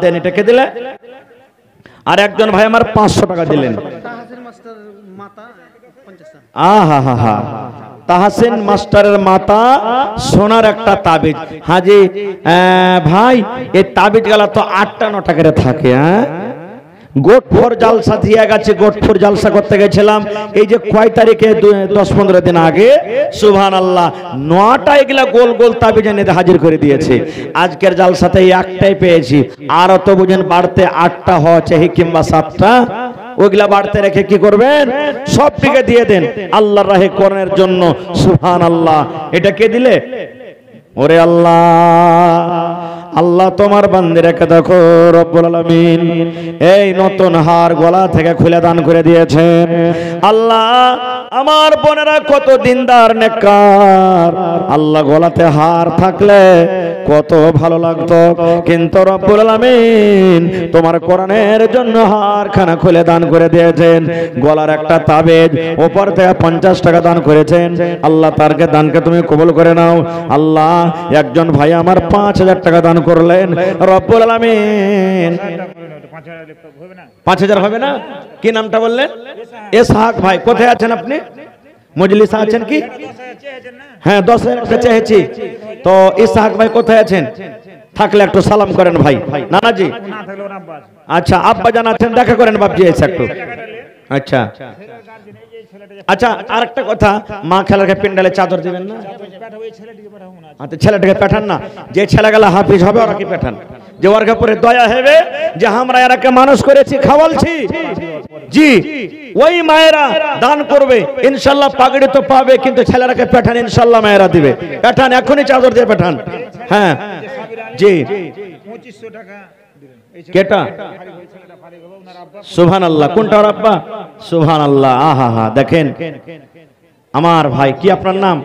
দেন এটাকে দিলে। আর একজন ভাই আমার 500 টাকা দিলেন। আহা হা হা, তাহসিন মাস্টারের মাতা সোনার একটা তাবিজ। হাজি ভাই, এই তাবিজ গালা তো 8টা-9টা করে থাকে। হ্যাঁ, গোটফোর জালসা দিয়ে গেছে, গোটফোর জালসা করতে গেছিলাম এই যে কয় তারিখে, 10-15 দিন আগে, সুবহানাল্লাহ। 9টা এগুলা গোল গোল তাবিজ এনে হাজির করে দিয়েছে। আজকের জালসাতে একটাই পেয়েছি, আর তো বুঝেন বাড়তে 8টা হওয়া চাই কিংবা 7টা, ওইগুলা বাড়তে রেখে কি করবেন? সব দিকে দিয়ে দেন আল্লাহর রাহে কোরআনের জন্য, সুবহানাল্লাহ। এটা কে দিলে? ওরে আল্লাহ, আল্লাহ তোমার বান্দিরাকে দেখো রব্বুল আলামিন এই নতুন হার গলা থেকে খুলে দান করে দিয়েছেন। আল্লাহ, আমার বোনেরা কত দিনদার নেককার, আল্লাহ গলাতে হার থাকলে কত ভালো লাগতো, কিন্তু রব্বুল আলামিন তোমার কোরআনের জন্য হারখানা খুলে দান করে দিয়েছেন। গলার একটা তাবিজ, উপর থেকে 50 টাকা দান করেছেন। আল্লাহ তারকে দানকে তুমি কবুল করে নাও। আল্লাহ, একজন ভাই আমার 5000 টাকা দান করলেন, রব্বুল আলামিন। 5000 হবে না? কি নামটা বললেন? ইসহাক ভাই। কোথায় আছেন আপনি? মজলিসে আছেন কি? হ্যাঁ, 10,000 টাকা চেয়েছি তো। ইসহাক ভাই কোথায় আছেন? থাকলে একটু সালাম করেন ভাই। নানাজি আচ্ছা, আব্বা জান আছেন, দেখা করেন বাপজি এসে একটু। আচ্ছা আচ্ছা, আর একটা কথা, মা খেলাকে প্যান্ডেলে চাদর দিবেন না? আচ্ছা, ছেলেটাকে পাঠান না, যে ছেলেগুলা হাফিজ হবে ওরা কি পাঠান, যে ওর কাপড়ে দয়া হবে, যে আমরা এরাকে মানুষ করেছি, খাওয়ালছি। জি, ওই মায়েরা দান করবে ইনশাআল্লাহ, পাগড়ি তো পাবে, কিন্তু ছেলেরাকে পাঠান ইনশাআল্লাহ মায়েরা দিবে। পাঠান, এখনই চাদর দিয়ে পাঠান। হ্যাঁ জি, 2500 টাকা। কেটা? সুবহানাল্লাহ। কোনটা ওর আব্বা? সুবহানাল্লাহ। আহা হা, দেখেন আমার ভাই, কি আপনার নাম?